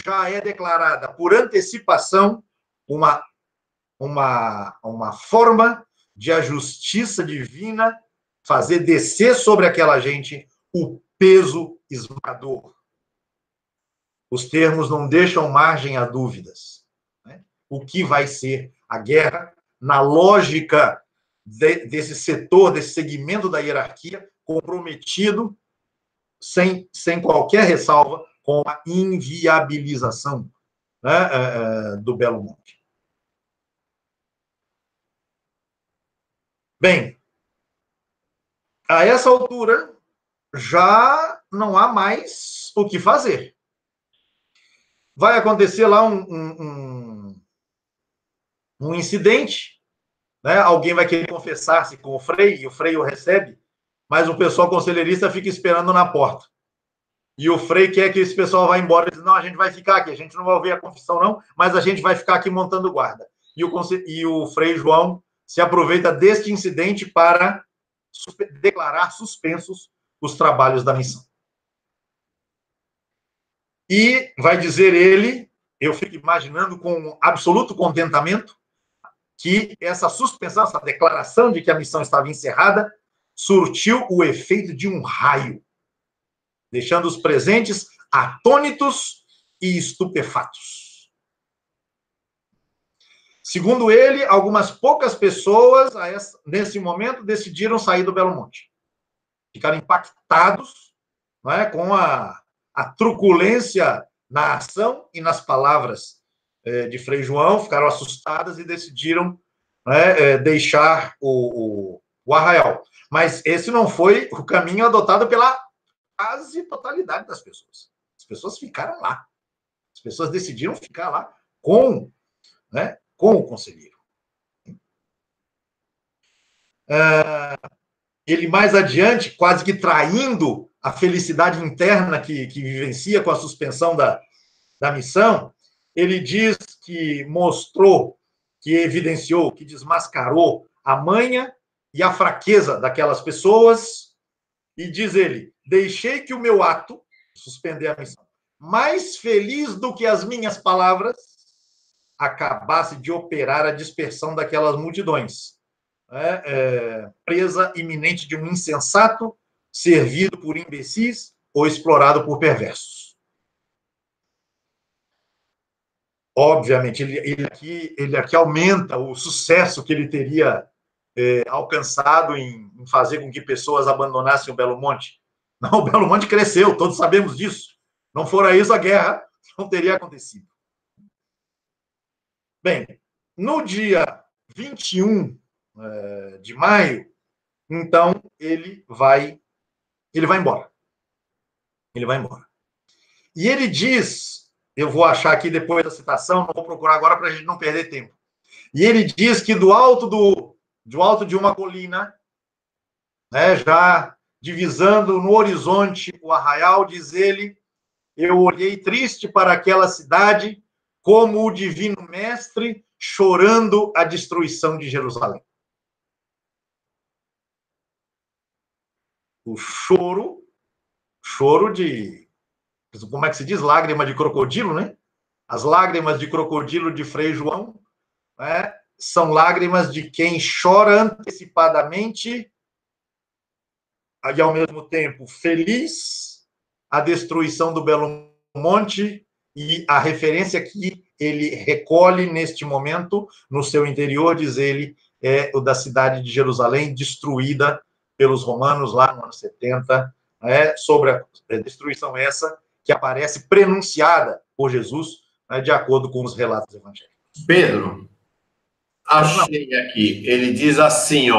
já é declarada por antecipação uma forma de a justiça divina fazer descer sobre aquela gente o peso esmagador. Os termos não deixam margem a dúvidas, né? O que vai ser a guerra na lógica desse setor, desse segmento da hierarquia, comprometido, sem qualquer ressalva, com a inviabilização, né, do Belo Monte. Bem, a essa altura, já não há mais o que fazer. Vai acontecer lá um incidente, né? Alguém vai querer confessar-se com o Frei, e o Frei o recebe, mas o pessoal conselheirista fica esperando na porta. E o Frei quer que esse pessoal vá embora. Ele diz: não, a gente vai ficar aqui, a gente não vai ouvir a confissão, não, mas a gente vai ficar aqui montando guarda. E o Frei João se aproveita deste incidente para declarar suspensos os trabalhos da missão. E vai dizer ele, eu fico imaginando com absoluto contentamento, que essa suspensão, essa declaração de que a missão estava encerrada, surtiu o efeito de um raio, deixando os presentes atônitos e estupefatos. Segundo ele, algumas poucas pessoas, nesse momento, decidiram sair do Belo Monte. Ficaram impactados, não é, com a truculência na ação e nas palavras de Frei João, ficaram assustadas e decidiram, né, deixar o arraial. Mas esse não foi o caminho adotado pela quase totalidade das pessoas. As pessoas ficaram lá. As pessoas decidiram ficar lá com o conselheiro. Ele mais adiante, quase que traindo a felicidade interna que vivencia com a suspensão da missão, ele diz que mostrou, que evidenciou, que desmascarou a manha e a fraqueza daquelas pessoas, e diz ele, deixei que o meu ato, suspender a missão, mais feliz do que as minhas palavras, acabasse de operar a dispersão daquelas multidões, presa iminente de um insensato, servido por imbecis ou explorado por perversos. Obviamente, ele aqui aumenta o sucesso que ele teria alcançado em fazer com que pessoas abandonassem o Belo Monte. Não, o Belo Monte cresceu, todos sabemos disso. Não fora isso, a guerra não teria acontecido. Bem, no dia 21 de maio, então, ele vai embora. Ele vai embora. E ele diz, eu vou achar aqui depois da citação, não vou procurar agora para a gente não perder tempo. E ele diz que do alto de uma colina, já divisando no horizonte o arraial, diz ele, eu olhei triste para aquela cidade como o divino mestre chorando a destruição de Jerusalém. O choro de, como é que se diz? Lágrima de crocodilo, né? As lágrimas de crocodilo de Frei João, são lágrimas de quem chora antecipadamente e, ao mesmo tempo, feliz a destruição do Belo Monte e a referência que ele recolhe neste momento no seu interior, diz ele, é o da cidade de Jerusalém, destruída pelos romanos lá no ano 70, sobre a destruição essa que aparece prenunciada por Jesus, de acordo com os relatos evangélicos. Pedro, achei aqui, ele diz assim,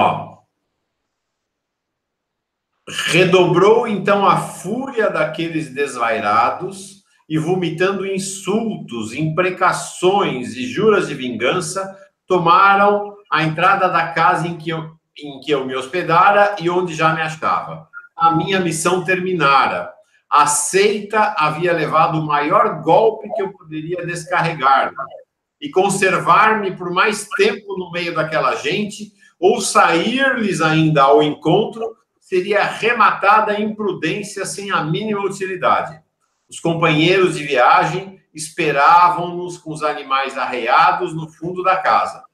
redobrou então a fúria daqueles desvairados e, vomitando insultos, imprecações e juras de vingança, tomaram a entrada da casa em que eu me hospedara e onde já me achava. A minha missão terminara. A seita havia levado o maior golpe que eu poderia descarregar e conservar-me por mais tempo no meio daquela gente ou sair-lhes ainda ao encontro seria arrematada a imprudência sem a mínima utilidade. Os companheiros de viagem esperavam-nos com os animais arreados no fundo da casa.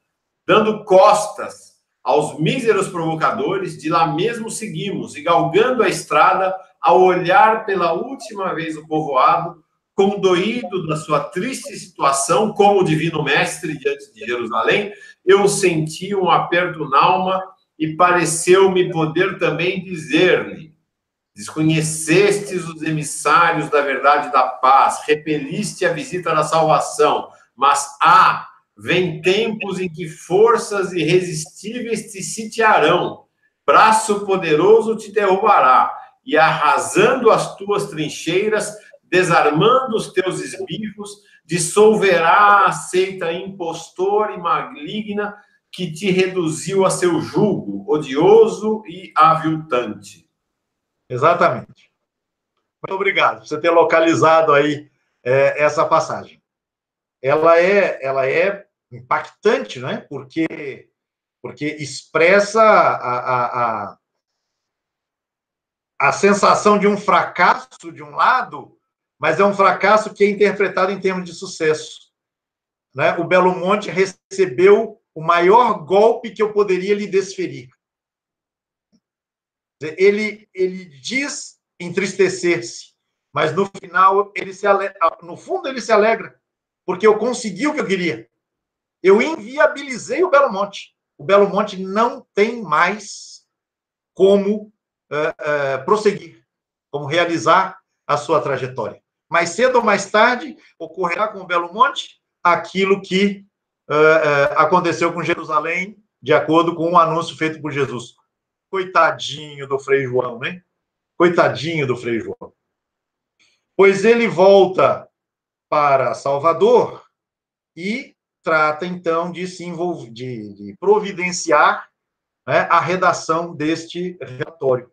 Dando costas aos míseros provocadores, de lá mesmo seguimos, e galgando a estrada, ao olhar pela última vez o povoado, condoído da sua triste situação, como o divino mestre diante de Jerusalém, eu senti um aperto na alma e pareceu-me poder também dizer-lhe: desconhecestes os emissários da verdade e da paz, repeliste a visita da salvação, mas vem tempos em que forças irresistíveis te sitiarão, braço poderoso te derrubará, e arrasando as tuas trincheiras, desarmando os teus esbirros, dissolverá a seita impostor e maligna que te reduziu a seu jugo, odioso e aviltante. Exatamente. Muito obrigado por você ter localizado aí essa passagem. Ela é impactante, né? Porque porque expressa a sensação de um fracasso de um lado, mas é um fracasso que é interpretado em termos de sucesso. Né? O Belo Monte recebeu o maior golpe que eu poderia lhe desferir. Ele diz entristecer-se, mas no final no fundo ele se alegra, porque eu consegui o que eu queria. Eu inviabilizei o Belo Monte. O Belo Monte não tem mais como prosseguir, como realizar a sua trajetória. Mais cedo ou mais tarde, ocorrerá com o Belo Monte aquilo que aconteceu com Jerusalém, de acordo com um anúncio feito por Jesus. Coitadinho do Frei João, né? Coitadinho do Frei João. Pois ele volta para Salvador e trata, então, de se envolver, de providenciar, né, a redação deste relatório.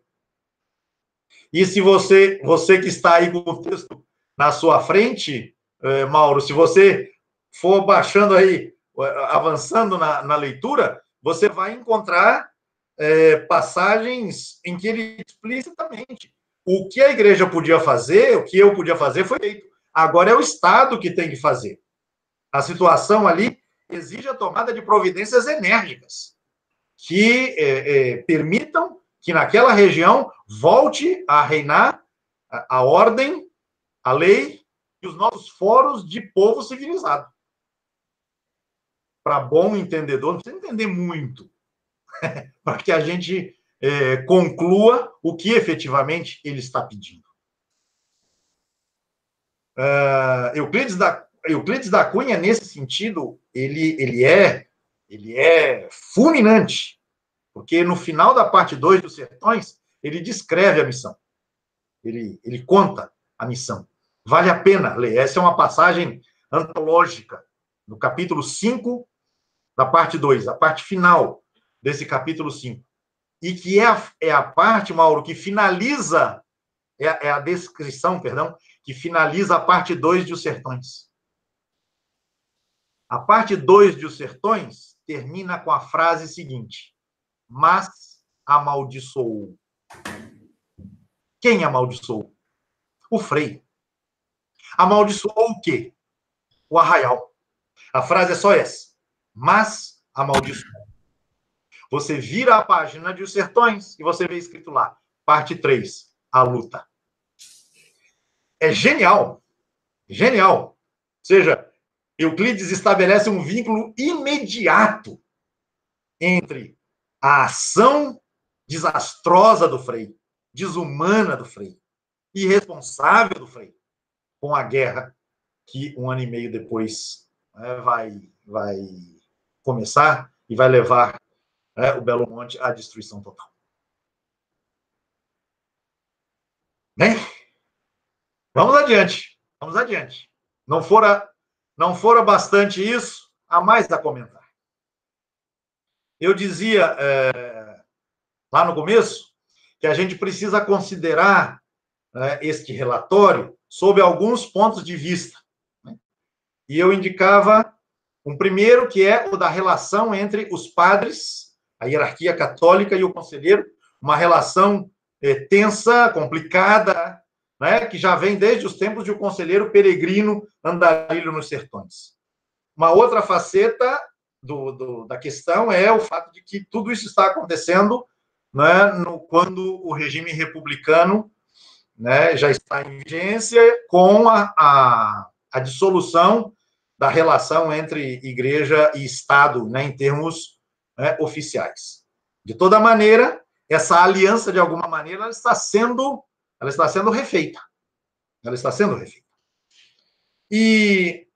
E se você que está aí com o texto na sua frente, Mauro, se você for baixando aí, avançando na leitura, você vai encontrar passagens em que ele explicitamente o que a igreja podia fazer, o que eu podia fazer, foi feito. Agora é o Estado que tem que fazer. A situação ali exige a tomada de providências enérgicas que permitam que naquela região volte a reinar a ordem, a lei e os nossos fóruns de povo civilizado. Para bom entendedor, não precisa entender muito, para que a gente conclua o que efetivamente ele está pedindo. Euclides da Cunha, nesse sentido, ele é fulminante, porque no final da parte 2 dos Sertões, ele descreve a missão. Ele conta a missão. Vale a pena ler. Essa é uma passagem antológica, no capítulo 5 da parte 2, a parte final desse capítulo 5. E que é a parte, Mauro, que finaliza, é a descrição, perdão, que finaliza a parte 2 de Os Sertões. A parte 2 de Os Sertões termina com a frase seguinte: mas amaldiçoou. Quem amaldiçoou? O Frei. Amaldiçoou o quê? O arraial. A frase é só essa. Mas amaldiçoou. Você vira a página de Os Sertões e você vê escrito lá, parte 3, a luta. É genial. Genial. Ou seja, Euclides estabelece um vínculo imediato entre a ação desastrosa do Frei, desumana do Frei, irresponsável do Frei, com a guerra que 1 ano e meio depois vai começar e vai levar o Belo Monte à destruição total. Bem, vamos adiante. Vamos adiante. Não fora bastante isso, há mais a comentar. Eu dizia lá no começo que a gente precisa considerar este relatório sob alguns pontos de vista. Né? E eu indicava um primeiro, que é o da relação entre os padres, a hierarquia católica e o conselheiro, uma relação tensa, complicada, né, que já vem desde os tempos de um conselheiro peregrino andarilho nos sertões. Uma outra faceta da questão é o fato de que tudo isso está acontecendo, né, quando o regime republicano, né, já está em vigência, com a dissolução da relação entre igreja e Estado, né, em termos oficiais. De toda maneira, essa aliança, de alguma maneira, ela está sendo refeita. Ela está sendo refeita. E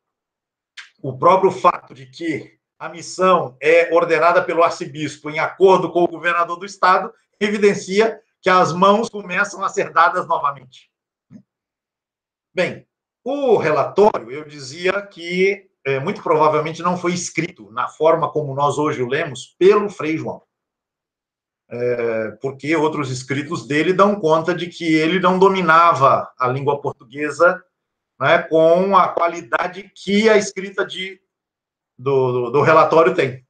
o próprio fato de que a missão é ordenada pelo arcebispo em acordo com o governador do Estado evidencia que as mãos começam a ser dadas novamente. Bem, o relatório, eu dizia que muito provavelmente não foi escrito na forma como nós hoje o lemos pelo Frei João. Porque outros escritos dele dão conta de que ele não dominava a língua portuguesa, né, com a qualidade que a escrita do relatório tem.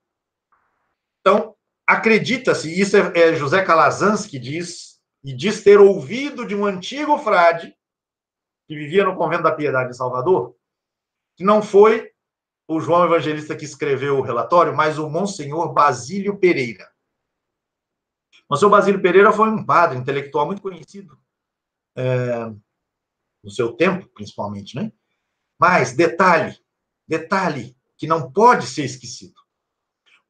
Então, acredita-se, isso é José Calazans que diz, e diz ter ouvido de um antigo frade que vivia no Convento da Piedade em Salvador, que não foi o João Evangelista que escreveu o relatório, mas o Monsenhor Basílio Pereira. Monsenhor Basílio Pereira foi um padre intelectual muito conhecido, no seu tempo, principalmente, né? Mas, detalhe que não pode ser esquecido.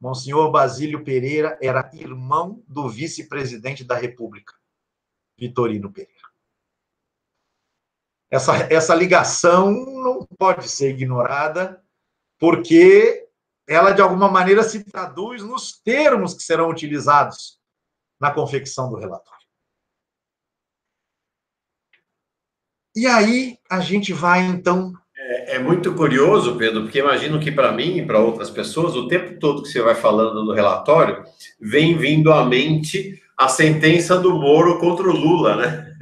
Monsenhor Basílio Pereira era irmão do vice-presidente da República, Vitorino Pereira. Essa ligação não pode ser ignorada, porque ela, de alguma maneira, se traduz nos termos que serão utilizados na confecção do relatório. E aí, a gente vai, então... É muito curioso, Pedro, porque imagino que para mim e para outras pessoas, o tempo todo que você vai falando do relatório, vem vindo à mente a sentença do Moro contra o Lula, né?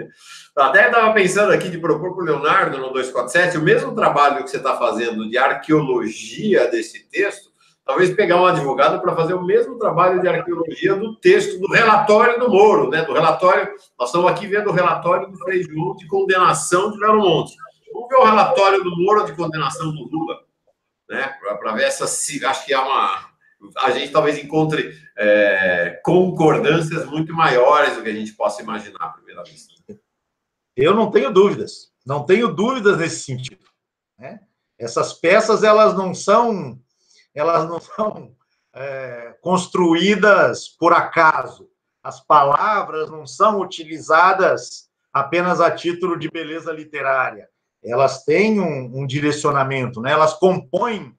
Até estava pensando aqui de propor para o Leonardo, no 247, o mesmo trabalho que você está fazendo de arqueologia desse texto, talvez pegar um advogado para fazer o mesmo trabalho de arqueologia do texto, do relatório do Moro, né? Do relatório, nós estamos aqui vendo o relatório do Frei João de condenação de Belo Monte. Vamos ver o relatório do Moro de condenação do Lula, né? Para ver acho que a gente talvez encontre concordâncias muito maiores do que a gente possa imaginar à primeira vista. Eu não tenho dúvidas nesse sentido, né? Essas peças, elas não são construídas por acaso. As palavras não são utilizadas apenas a título de beleza literária. Elas têm um direcionamento, né? Elas compõem,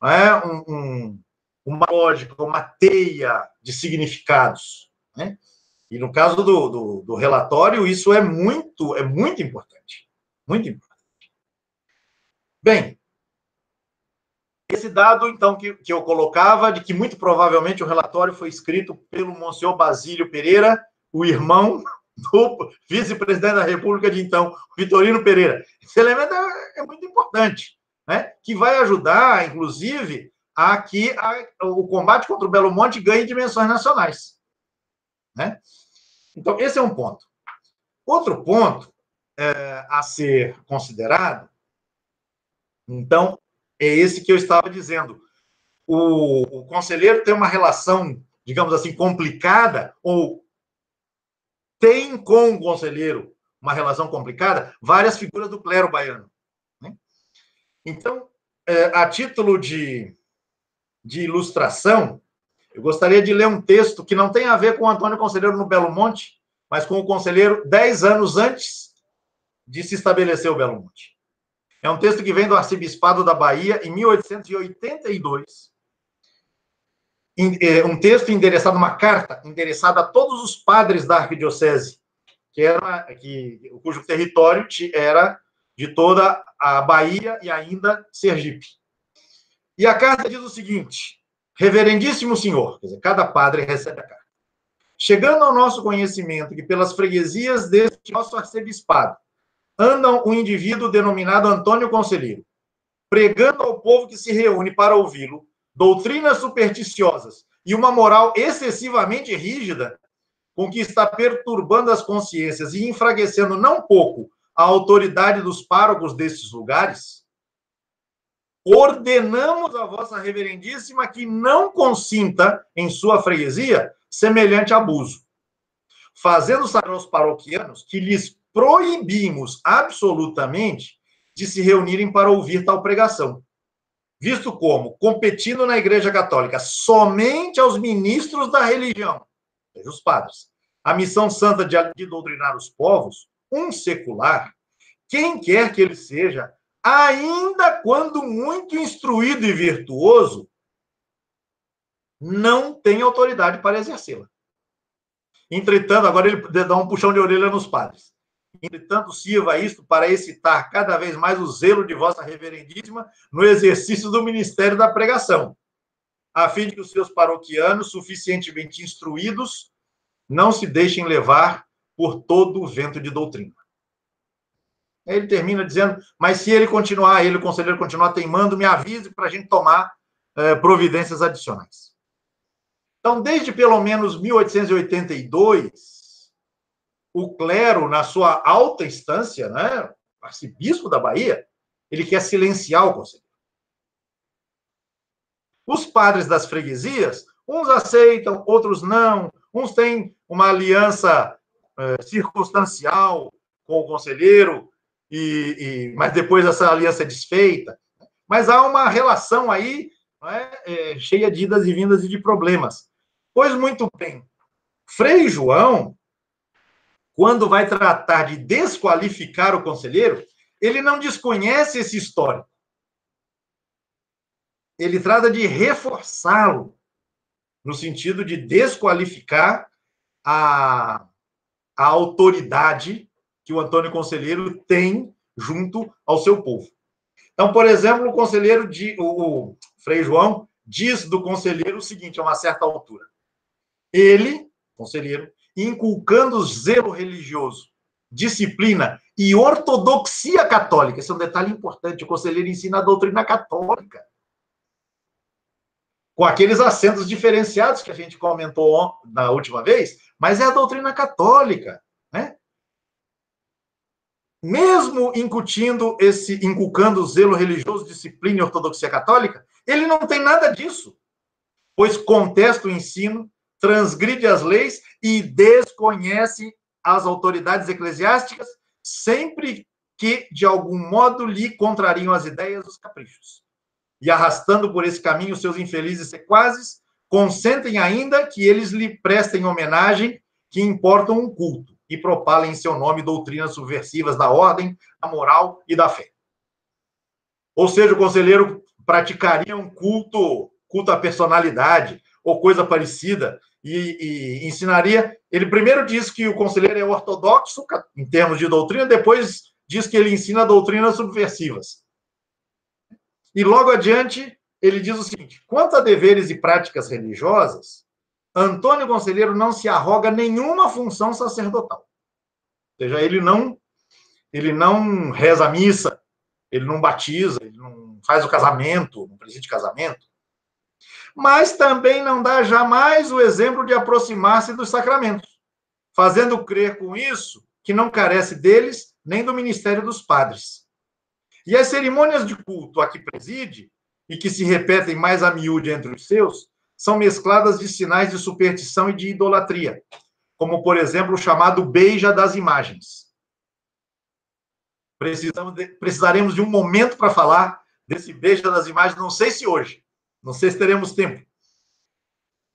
né, uma lógica, uma teia de significados, né? E no caso do relatório, isso é muito importante. Muito importante. Bem, esse dado, então, que eu colocava, de que muito provavelmente o relatório foi escrito pelo Monsenhor Basílio Pereira, o irmão do vice-presidente da República de então, Vitorino Pereira. Esse elemento é muito importante, né? Que vai ajudar, inclusive, a que o combate contra o Belo Monte ganhe dimensões nacionais, né? Então, esse é um ponto. Outro ponto a ser considerado, então, é esse que eu estava dizendo. O conselheiro tem uma relação, digamos assim, complicada, ou tem com o conselheiro uma relação complicada, várias figuras do clero baiano, né? Então, a título de ilustração, eu gostaria de ler um texto que não tem a ver com o Antônio Conselheiro no Belo Monte, mas com o conselheiro 10 anos antes de se estabelecer o Belo Monte. É um texto que vem do Arcebispado da Bahia, em 1882. Um texto endereçado, uma carta endereçada a todos os padres da arquidiocese, cujo território era de toda a Bahia e ainda Sergipe. E a carta diz o seguinte: Reverendíssimo Senhor, quer dizer, cada padre recebe a carta. Chegando ao nosso conhecimento que pelas freguesias deste nosso arcebispado anda um indivíduo denominado Antônio Conselheiro, pregando ao povo que se reúne para ouvi-lo doutrinas supersticiosas e uma moral excessivamente rígida, com que está perturbando as consciências e enfraquecendo não pouco a autoridade dos párocos destes lugares, ordenamos a vossa reverendíssima que não consinta em sua freguesia semelhante abuso, fazendo saber aos paroquianos que lhes proibimos absolutamente de se reunirem para ouvir tal pregação, visto como, competindo na Igreja Católica somente aos ministros da religião, ou seja, os padres, a missão santa de doutrinar os povos, um secular, quem quer que ele seja, ainda quando muito instruído e virtuoso, não tem autoridade para exercê-la. Entretanto, agora ele dá um puxão de orelha nos padres. Entretanto, sirva isto para excitar cada vez mais o zelo de vossa reverendíssima no exercício do ministério da pregação, a fim de que os seus paroquianos, suficientemente instruídos, não se deixem levar por todo o vento de doutrina. Aí ele termina dizendo, mas se ele continuar, o conselheiro continuar teimando, me avise para a gente tomar providências adicionais. Então, desde pelo menos 1882, o clero, na sua alta instância, né, arcebispo da Bahia, ele quer silenciar o conselheiro. Os padres das freguesias, uns aceitam, outros não, uns têm uma aliança circunstancial com o conselheiro, mas depois essa aliança é desfeita. Mas há uma relação aí, né, cheia de idas e vindas e de problemas. Pois muito bem, Frei João, quando vai tratar de desqualificar o conselheiro, ele não desconhece esse histórico. Ele trata de reforçá-lo, no sentido de desqualificar a autoridade que o Antônio Conselheiro tem junto ao seu povo. Então, por exemplo, o Frei João diz do conselheiro o seguinte, a uma certa altura. Ele, conselheiro, inculcando zelo religioso, disciplina e ortodoxia católica. Esse é um detalhe importante. O conselheiro ensina a doutrina católica, com aqueles acentos diferenciados que a gente comentou na última vez, mas é a doutrina católica, né? Mesmo inculcando o zelo religioso, disciplina e ortodoxia católica, ele não tem nada disso, pois contesta o ensino, transgride as leis e desconhece as autoridades eclesiásticas sempre que, de algum modo, lhe contrariam as ideias e os caprichos. E arrastando por esse caminho seus infelizes sequazes, consentem ainda que eles lhe prestem homenagem, que importam um culto, e propalem em seu nome doutrinas subversivas da ordem, da moral e da fé. Ou seja, o conselheiro praticaria um culto à personalidade, ou coisa parecida, e ensinaria... Ele primeiro diz que o conselheiro é ortodoxo, em termos de doutrina, depois diz que ele ensina doutrinas subversivas. E logo adiante, ele diz o seguinte, quanto a deveres e práticas religiosas, Antônio Conselheiro não se arroga nenhuma função sacerdotal. Ou seja, ele não reza a missa, ele não batiza, ele não faz o casamento, não preside casamento, mas também não dá jamais o exemplo de aproximar-se dos sacramentos, fazendo crer com isso que não carece deles nem do ministério dos padres. E as cerimônias de culto a que preside, e que se repetem mais a miúde entre os seus, são mescladas de sinais de superstição e de idolatria, como, por exemplo, o chamado beija das imagens. Precisaremos de um momento para falar desse beija das imagens, não sei se hoje, não sei se teremos tempo.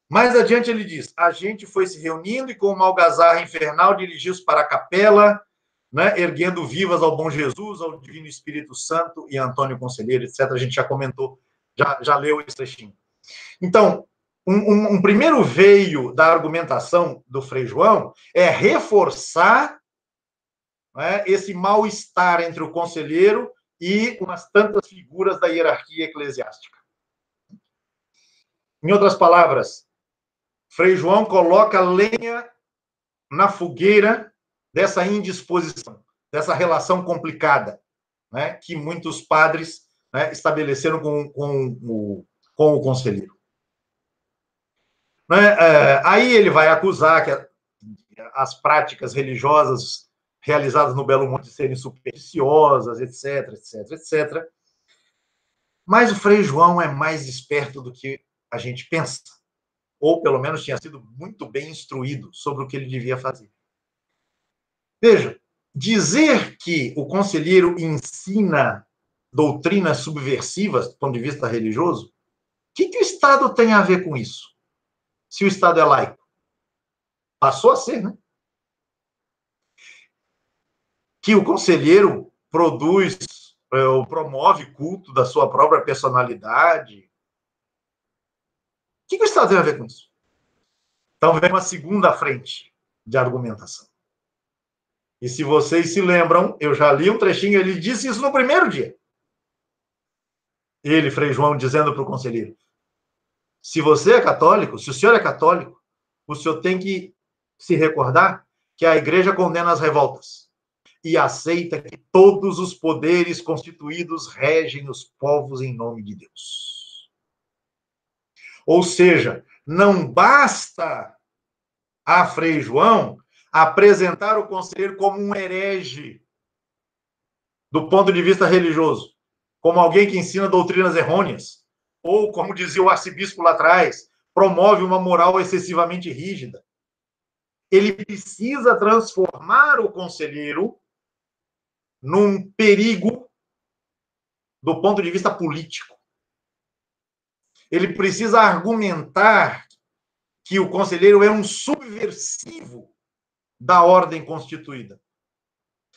Mais adiante ele diz, a gente foi se reunindo e com uma algazarra infernal dirigiu-se para a capela, né, erguendo vivas ao bom Jesus, ao Divino Espírito Santo e Antônio Conselheiro, etc. A gente já comentou, já leu esse trechinho. Então, um primeiro veio da argumentação do Frei João é reforçar, né, esse mal-estar entre o conselheiro e umas tantas figuras da hierarquia eclesiástica. Em outras palavras, Frei João coloca lenha na fogueira dessa indisposição, dessa relação complicada, né, que muitos padres, né, estabeleceram com o conselheiro. Aí ele vai acusar que as práticas religiosas realizadas no Belo Monte serem supersticiosas, etc, etc, etc. Mas o Frei João é mais esperto do que a gente pensa, ou pelo menos tinha sido muito bem instruído sobre o que ele devia fazer. Veja, dizer que o conselheiro ensina doutrinas subversivas do ponto de vista religioso, o que o Estado tem a ver com isso? Se o Estado é laico. Passou a ser, né? Que o conselheiro produz ou promove culto da sua própria personalidade. O que o Estado tem a ver com isso? Então, vem uma segunda frente de argumentação. E se vocês se lembram, eu já li um trechinho, ele disse isso no primeiro dia. Ele, Frei João, dizendo para o conselheiro, se você é católico, se o senhor é católico, o senhor tem que se recordar que a igreja condena as revoltas e aceita que todos os poderes constituídos regem os povos em nome de Deus. Ou seja, não basta a Frei João apresentar o conselheiro como um herege do ponto de vista religioso, como alguém que ensina doutrinas errôneas, ou, como dizia o arcebispo lá atrás, promove uma moral excessivamente rígida. Ele precisa transformar o conselheiro num perigo do ponto de vista político. Ele precisa argumentar que o conselheiro é um subversivo da ordem constituída.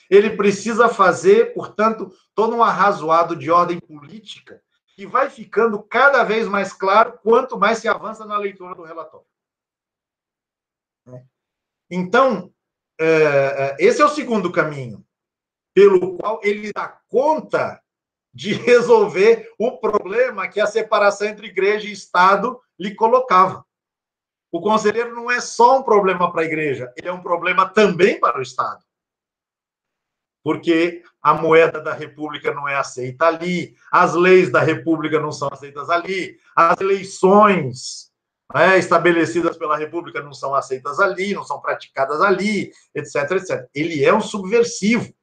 Ele precisa fazer, portanto, todo um arrazoado de ordem política que vai ficando cada vez mais claro quanto mais se avança na leitura do relatório. Então, esse é o segundo caminho, pelo qual ele dá conta de resolver o problema que a separação entre igreja e Estado lhe colocava. O conselheiro não é só um problema para a igreja, ele é um problema também para o Estado. Porque a moeda da República não é aceita ali, as leis da República não são aceitas ali, as eleições estabelecidas pela República não são aceitas ali, não são praticadas ali, etc, etc. Ele é um subversivo.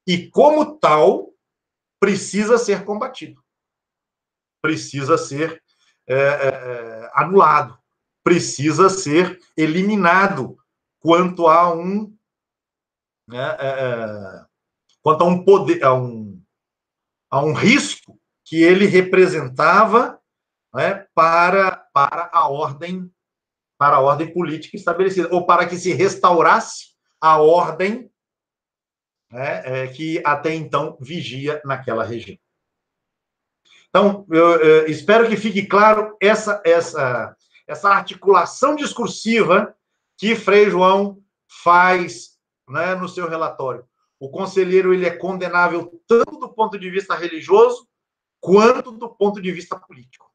E, como tal, precisa ser combatido. Precisa ser anulado. Precisa ser eliminado quanto a um poder, a um risco que ele representava para a ordem política estabelecida, ou para que se restaurasse a ordem que até então vigia naquela região. Então, eu espero que fique claro essa articulação discursiva que Frei João faz no seu relatório. O conselheiro ele é condenável tanto do ponto de vista religioso quanto do ponto de vista político.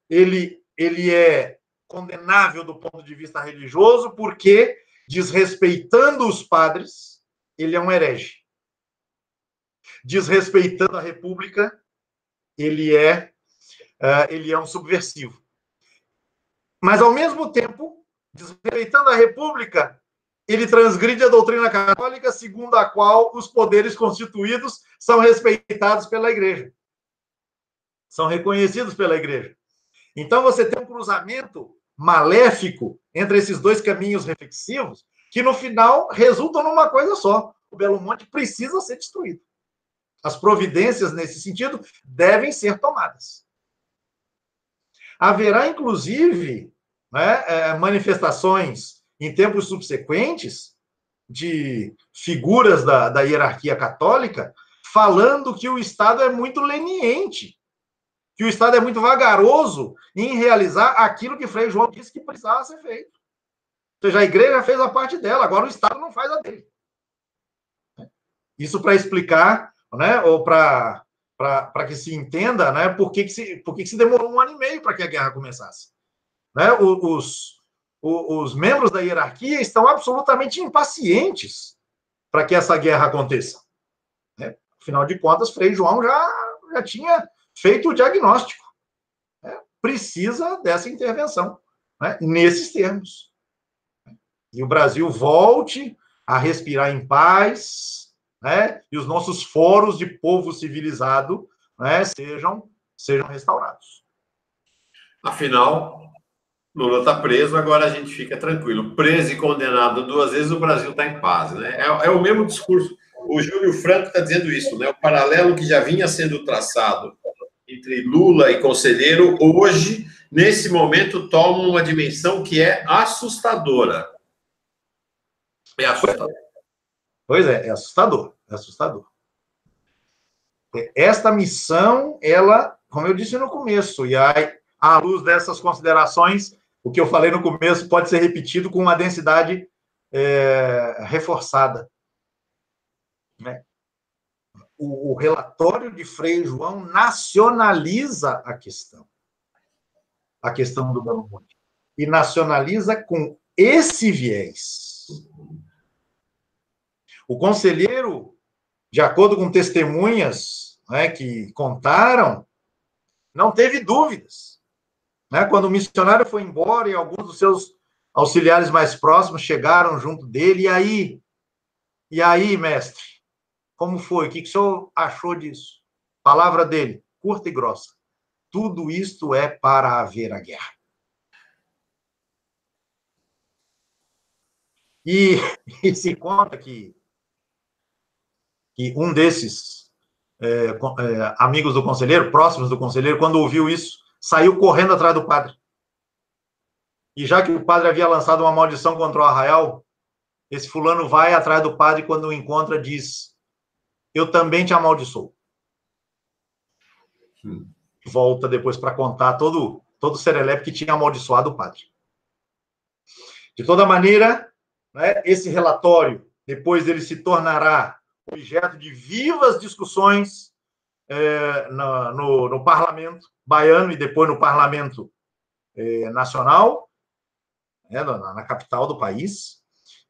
Ele é condenável do ponto de vista religioso porque, desrespeitando os padres, ele é um herege. Desrespeitando a República, ele é um subversivo. Mas, ao mesmo tempo, desrespeitando a República, ele transgride a doutrina católica, segundo a qual os poderes constituídos são respeitados pela Igreja. São reconhecidos pela Igreja. Então, você tem um cruzamento maléfico entre esses dois caminhos reflexivos, que, no final, resultam numa coisa só. O Belo Monte precisa ser destruído. As providências, nesse sentido, devem ser tomadas. Haverá, inclusive, manifestações em tempos subsequentes de figuras da hierarquia católica falando que o Estado é muito leniente, que o Estado é muito vagaroso em realizar aquilo que Frei João disse que precisava ser feito. Ou seja, a igreja fez a parte dela, agora o Estado não faz a dele. Isso para explicar, ou para que se entenda, por que se demorou 1 ano e meio para que a guerra começasse. Os membros da hierarquia estão absolutamente impacientes para que essa guerra aconteça. Afinal de contas, Frei João já tinha feito o diagnóstico. Precisa dessa intervenção, nesses termos. E o Brasil volte a respirar em paz, e os nossos foros de povo civilizado sejam restaurados. Afinal, Lula está preso, agora a gente fica tranquilo. Preso e condenado 2 vezes, o Brasil está em paz. É o mesmo discurso. O Júlio Franco está dizendo isso, o paralelo que já vinha sendo traçado entre Lula e conselheiro, hoje, nesse momento, toma uma dimensão que é assustadora. É assustador. Pois é assustador. É assustador. Esta missão, ela, como eu disse no começo, e à luz dessas considerações, o que eu falei no começo pode ser repetido com uma densidade reforçada. O relatório de Frei João nacionaliza a questão do Belo Monte, e nacionaliza com esse viés. O conselheiro, de acordo com testemunhas que contaram, não teve dúvidas né? Quando o missionário foi embora e alguns dos seus auxiliares mais próximos chegaram junto dele, e aí, mestre, como foi? O que o senhor achou disso? Palavra dele, curta e grossa. Tudo isto é para haver a guerra. E, e se conta que um desses amigos do conselheiro, próximos do conselheiro, quando ouviu isso, saiu correndo atrás do padre. E já que o padre havia lançado uma maldição contra o arraial, esse fulano vai atrás do padre e quando o encontra diz: eu também te amaldiçoo. Volta depois para contar todo o serelepe que tinha amaldiçoado o padre. De toda maneira, né, esse relatório, depois ele se tornará objeto de vivas discussões no parlamento baiano e depois no parlamento nacional, né, na capital do país.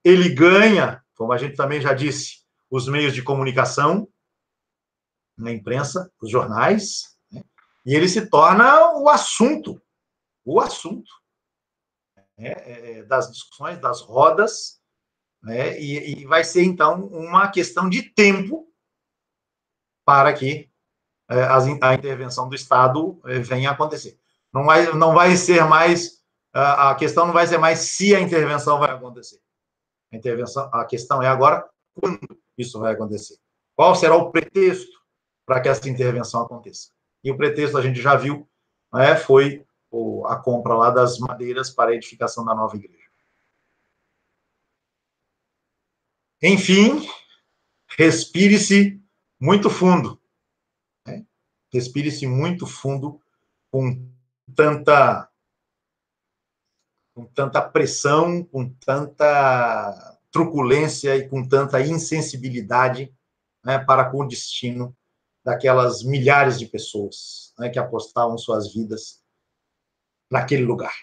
Ele ganha, como a gente também já disse, os meios de comunicação, na imprensa, os jornais, né, e ele se torna o assunto das discussões, das rodas, né, e vai ser, então, uma questão de tempo para que a intervenção do Estado venha a acontecer. Não vai ser mais, a questão não vai ser mais se a intervenção vai acontecer. A questão é agora quando isso vai acontecer. Qual será o pretexto para que essa intervenção aconteça? E o pretexto a gente já viu, né, foi a compra lá das madeiras para a edificação da nova igreja. Enfim, respire-se muito fundo. Né? Respire-se muito fundo com tanta pressão, com tanta truculência e com tanta insensibilidade, né, para com o destino daquelas milhares de pessoas, né, que apostavam suas vidas naquele lugar.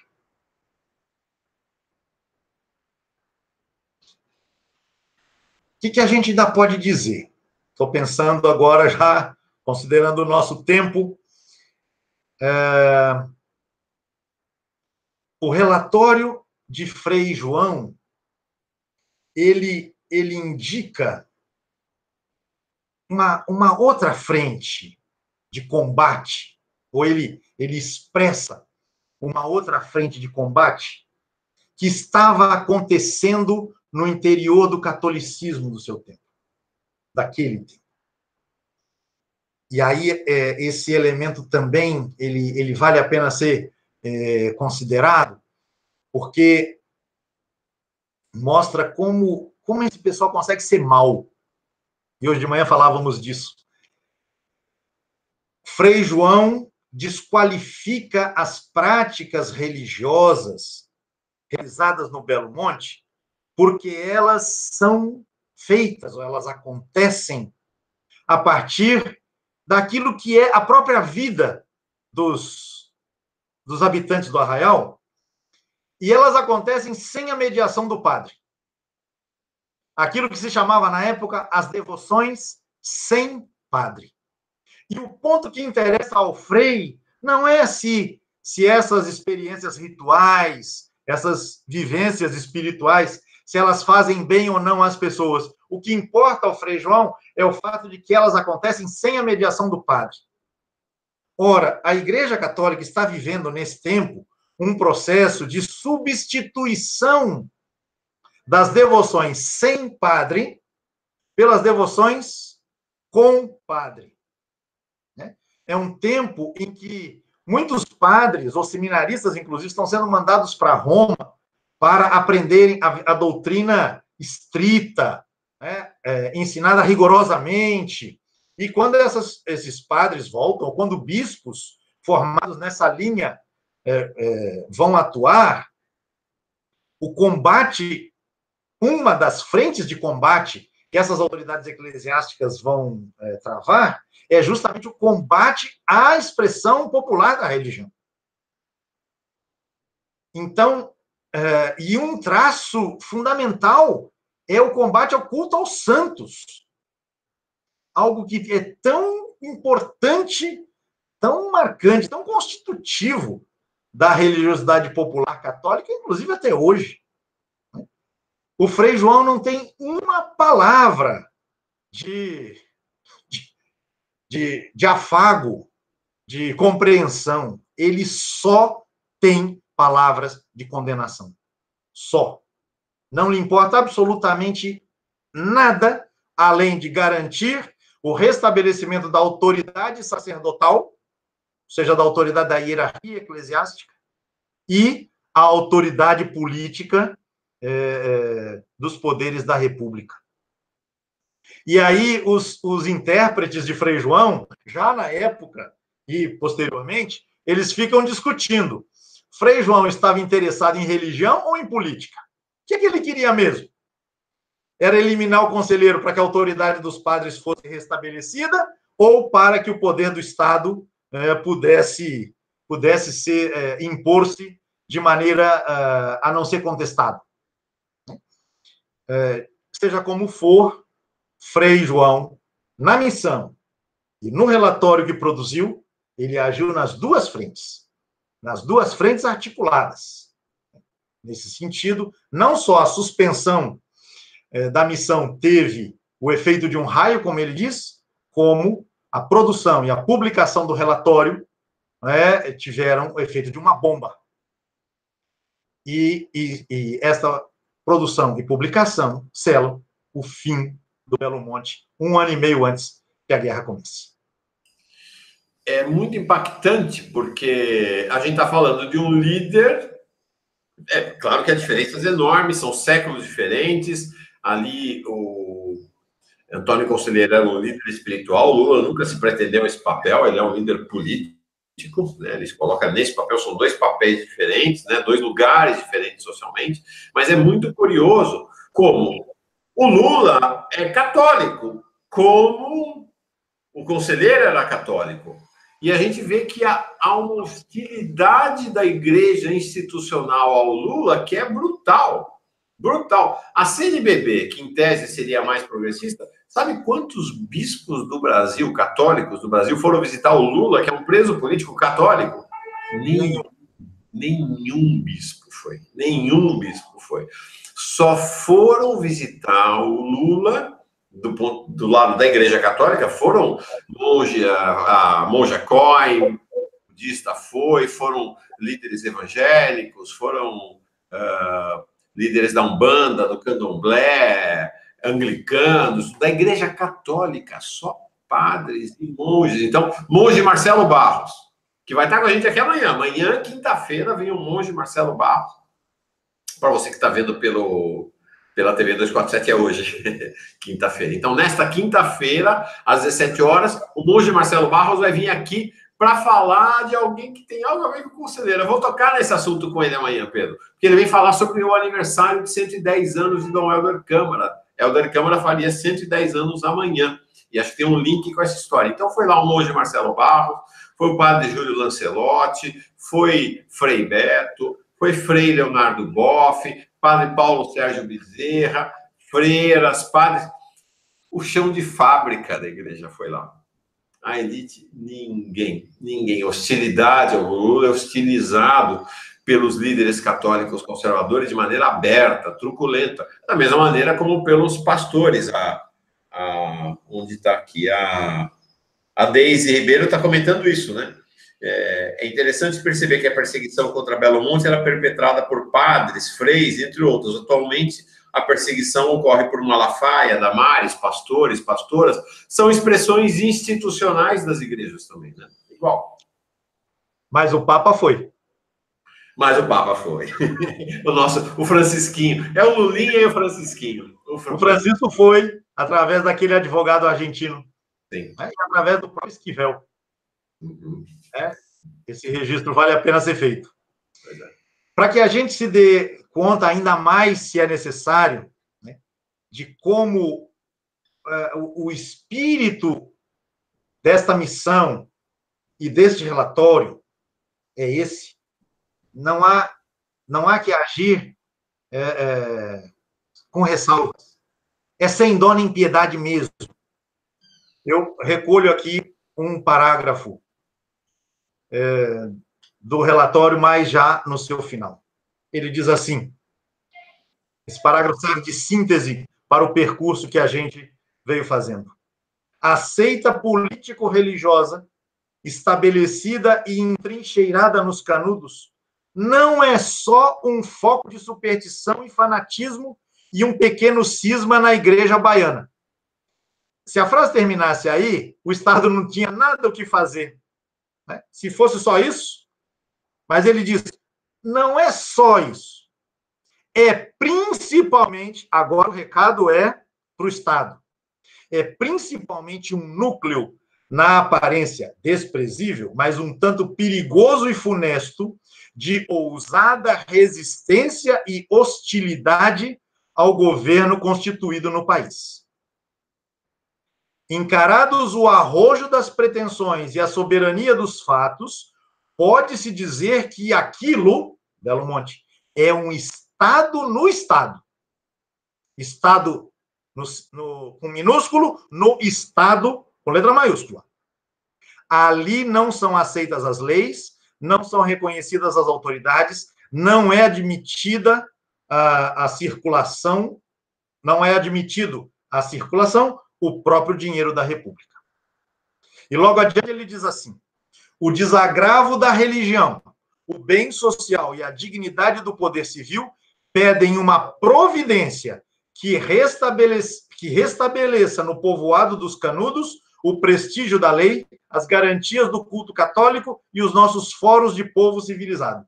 O que a gente ainda pode dizer? Estou pensando agora já, considerando o nosso tempo, o relatório de Frei João, ele indica uma outra frente de combate, ou ele expressa uma outra frente de combate que estava acontecendo no interior do catolicismo do seu tempo, daquele tempo. E aí, esse elemento também, ele vale a pena ser considerado, porque mostra como esse pessoal consegue ser mau. E hoje de manhã falávamos disso. Frei João desqualifica as práticas religiosas realizadas no Belo Monte porque elas são feitas, ou elas acontecem a partir daquilo que é a própria vida dos habitantes do arraial, e elas acontecem sem a mediação do padre. Aquilo que se chamava na época as devoções sem padre. E o ponto que interessa ao Frei não é se essas experiências rituais, essas vivências espirituais, se elas fazem bem ou não às pessoas. O que importa ao Frei João é o fato de que elas acontecem sem a mediação do padre. Ora, a Igreja Católica está vivendo, nesse tempo, um processo de substituição das devoções sem padre pelas devoções com padre. É um tempo em que muitos padres, ou seminaristas, inclusive, estão sendo mandados para Roma para aprenderem a doutrina estrita, né, ensinada rigorosamente. E quando esses padres voltam, ou quando bispos formados nessa linha vão atuar, o combate, uma das frentes de combate que essas autoridades eclesiásticas vão travar, é justamente o combate à expressão popular da religião. Então, e um traço fundamental é o combate ao culto aos santos. Algo que é tão importante, tão marcante, tão constitutivo da religiosidade popular católica, inclusive até hoje. O Frei João não tem uma palavra de afago, de compreensão. Ele só tem palavras de condenação. Só. Não lhe importa absolutamente nada, além de garantir o restabelecimento da autoridade sacerdotal, ou seja, da autoridade da hierarquia eclesiástica, e a autoridade política dos poderes da República. E aí os intérpretes de Frei João, já na época e posteriormente, eles ficam discutindo. Frei João estava interessado em religião ou em política? O que ele queria mesmo? Era eliminar o conselheiro para que a autoridade dos padres fosse restabelecida ou para que o poder do Estado pudesse impor-se de maneira a não ser contestado? Seja como for, Frei João, na missão e no relatório que produziu, ele agiu nas duas frentes articuladas. Nesse sentido, não só a suspensão da missão teve o efeito de um raio, como ele diz, como a produção e a publicação do relatório tiveram o efeito de uma bomba. E esta produção e publicação selam o fim do Belo Monte, 1 ano e meio antes que a guerra comece. É muito impactante, porque a gente está falando de um líder. Claro que há diferenças enormes, são séculos diferentes. Ali, o Antônio Conselheiro era um líder espiritual, o Lula nunca se pretendeu esse papel, ele é um líder político, né? Ele se coloca nesse papel, são dois papéis diferentes, né? Dois lugares diferentes socialmente, mas é muito curioso como o Lula é católico, como o Conselheiro era católico. E a gente vê que há uma hostilidade da igreja institucional ao Lula que é brutal. Brutal. A CNBB, que em tese seria mais progressista, sabe quantos bispos do Brasil, católicos do Brasil, foram visitar o Lula, que é um preso político católico? Nenhum bispo foi. Nenhum bispo foi. Só foram visitar o Lula do lado da Igreja Católica, foram a monja Cohen, budista foram líderes evangélicos, foram líderes da Umbanda, do Candomblé, anglicanos, da Igreja Católica, só padres e monges. Então, monge Marcelo Barros, que vai estar com a gente aqui amanhã. Amanhã, quinta-feira, vem o monge Marcelo Barros. Para você que está vendo pela TV 247, é hoje, quinta-feira. Então, nesta quinta-feira, às 17 horas, o monge Marcelo Barros vai vir aqui para falar de alguém que tem algo a ver com o conselheiro. Eu vou tocar nesse assunto com ele amanhã, Pedro, porque ele vem falar sobre o aniversário de 110 anos de Dom Helder Câmara. Helder Câmara faria 110 anos amanhã, e acho que tem um link com essa história. Então, foi lá o monge Marcelo Barros, foi o padre Júlio Lancelotti, foi Frei Beto, foi Frei Leonardo Boff, padre Paulo Sérgio Bezerra, freiras, padres. O chão de fábrica da igreja foi lá. A elite, ninguém. Hostilidade ao Lula, é hostilizado pelos líderes católicos conservadores de maneira aberta, truculenta, da mesma maneira como pelos pastores. Onde está aqui? A Deise Ribeiro está comentando isso, né? É interessante perceber que a perseguição contra Belo Monte era perpetrada por padres, freis, entre outros. Atualmente, a perseguição ocorre por Malafaia, Damares, pastores, pastoras. São expressões institucionais das igrejas também, né? Igual. Mas o Papa foi. O Francisquinho. É o Lulinha e o Francisquinho. O Francisco foi através daquele advogado argentino. Sim. Através do próprio Esquivel. Uhum. Esse registro vale a pena ser feito. Para que a gente se dê conta ainda mais, se é necessário, né, de como o espírito desta missão e deste relatório é esse, não há que agir com ressalvas. É sem dó nem piedade mesmo. Eu recolho aqui um parágrafo do relatório, mas já no seu final. Ele diz assim, esse parágrafo serve de síntese para o percurso que a gente veio fazendo. A seita político-religiosa, estabelecida e entrincheirada nos Canudos, não é só um foco de superstição e fanatismo e um pequeno cisma na igreja baiana. Se a frase terminasse aí, o Estado não tinha nada o que fazer, né? Se fosse só isso, mas ele diz, não é só isso. É principalmente, agora o recado é para o Estado, é principalmente um núcleo, na aparência desprezível, mas um tanto perigoso e funesto, de ousada resistência e hostilidade ao governo constituído no país. Encarados o arrojo das pretensões e a soberania dos fatos, pode-se dizer que aquilo, Belo Monte, é um Estado no Estado. Estado com minúsculo, no Estado com letra maiúscula. Ali não são aceitas as leis, não são reconhecidas as autoridades, não é admitida a circulação, não é admitido a circulação o próprio dinheiro da República. E logo adiante ele diz assim, o desagravo da religião, o bem social e a dignidade do poder civil pedem uma providência que restabeleça no povoado dos Canudos o prestígio da lei, as garantias do culto católico e os nossos fóruns de povo civilizado.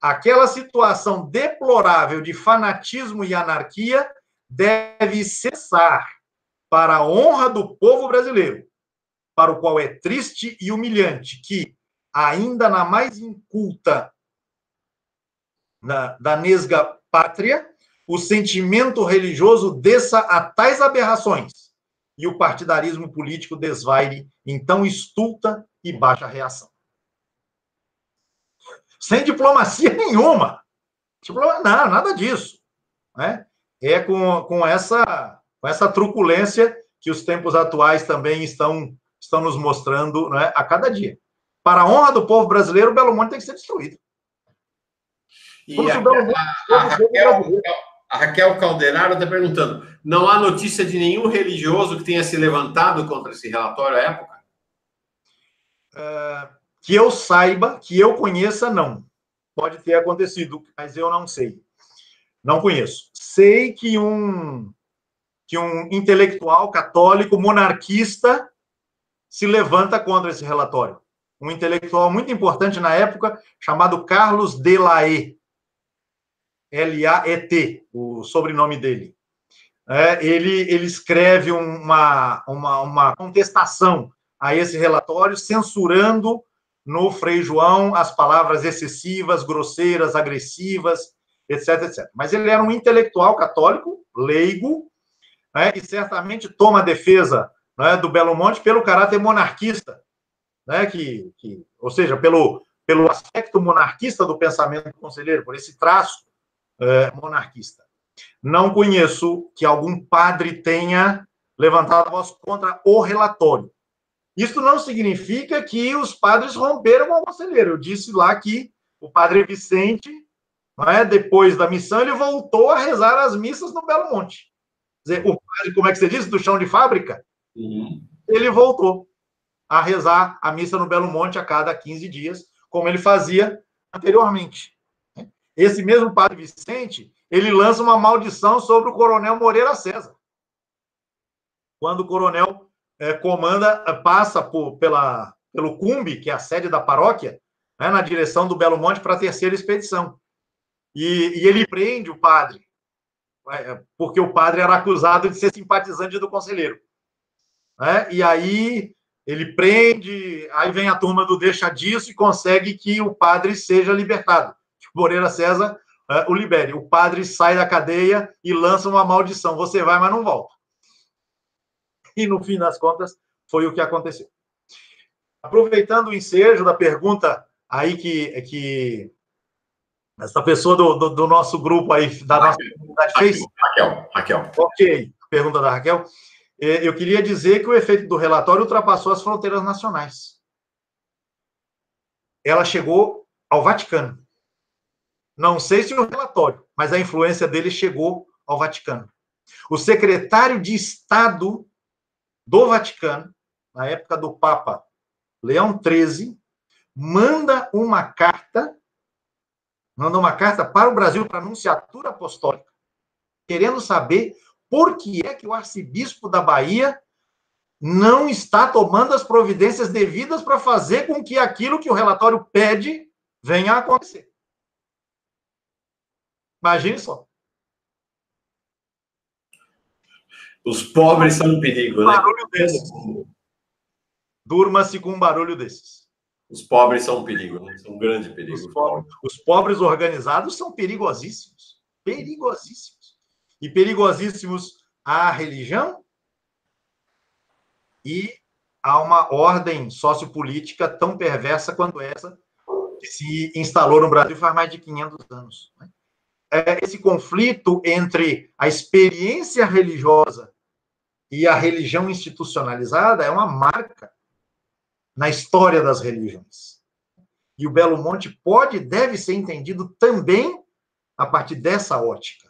Aquela situação deplorável de fanatismo e anarquia deve cessar para a honra do povo brasileiro, para o qual é triste e humilhante que, ainda na mais inculta da nesga pátria, o sentimento religioso desça a tais aberrações e o partidarismo político desvaire em tão estulta e baixa reação. Sem diplomacia nenhuma. Não, nada disso. Né? É com essa truculência que os tempos atuais também estão nos mostrando, né, a cada dia. Para a honra do povo brasileiro, o Belo Monte tem que ser destruído. E a Raquel Calderaro está perguntando, não há notícia de nenhum religioso que tenha se levantado contra esse relatório à época? Que eu saiba, que eu conheça, não. Pode ter acontecido, mas eu não sei. Não conheço. Sei que um intelectual católico monarquista se levanta contra esse relatório. Um intelectual muito importante na época, chamado Carlos Delaet. L-A-E-T, o sobrenome dele. Ele escreve uma contestação a esse relatório, censurando no Frei João as palavras excessivas, grosseiras, agressivas, etc, etc. Mas ele era um intelectual católico, leigo, né, e certamente toma a defesa, né, do Belo Monte pelo caráter monarquista, né, ou seja, pelo aspecto monarquista do pensamento conselheiro, por esse traço monarquista. Não conheço que algum padre tenha levantado a voz contra o relatório. Isso não significa que os padres romperam com o conselheiro. Eu disse lá que o padre Vicente, né, depois da missão, ele voltou a rezar as missas no Belo Monte. Quer dizer, o padre, como é que você disse, do chão de fábrica, ele voltou a rezar a missa no Belo Monte a cada 15 dias, como ele fazia anteriormente. Esse mesmo padre Vicente, ele lança uma maldição sobre o coronel Moreira César. Quando o coronel passa pelo Cumbe, que é a sede da paróquia, né, na direção do Belo Monte para a terceira expedição. E ele prende o padre, porque o padre era acusado de ser simpatizante do conselheiro. Né? E aí ele prende, aí vem a turma do deixa disso e consegue que o padre seja libertado. Moreira César o libere. O padre sai da cadeia e lança uma maldição. Você vai, mas não volta. E, no fim das contas, foi o que aconteceu. Aproveitando o ensejo da pergunta aí que essa pessoa do nosso grupo aí, da nossa comunidade fez. Raquel. Ok, pergunta da Raquel. Eu queria dizer que o efeito do relatório ultrapassou as fronteiras nacionais. Ela chegou ao Vaticano. Não sei se o relatório, mas a influência dele chegou ao Vaticano. O secretário de Estado do Vaticano, na época do Papa Leão XIII, manda uma carta para o Brasil, para a Nunciatura Apostólica, querendo saber por que é que o arcebispo da Bahia não está tomando as providências devidas para fazer com que aquilo que o relatório pede venha a acontecer. Imagine só. Os pobres são um perigo, né? Barulho desses. Durma-se com um barulho desses. Os pobres são um perigo, né? São um grande perigo. Os pobres organizados são perigosíssimos. Perigosíssimos. E perigosíssimos à religião e a uma ordem sociopolítica tão perversa quanto essa que se instalou no Brasil faz mais de 500 anos. Esse conflito entre a experiência religiosa e a religião institucionalizada é uma marca na história das religiões. E o Belo Monte pode e deve ser entendido também a partir dessa ótica.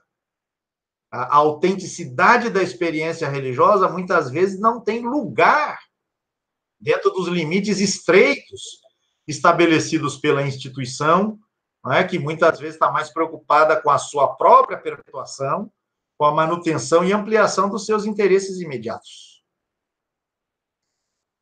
A autenticidade da experiência religiosa muitas vezes não tem lugar dentro dos limites estreitos estabelecidos pela instituição, não é? Que muitas vezes está mais preocupada com a sua própria perpetuação, com a manutenção e ampliação dos seus interesses imediatos.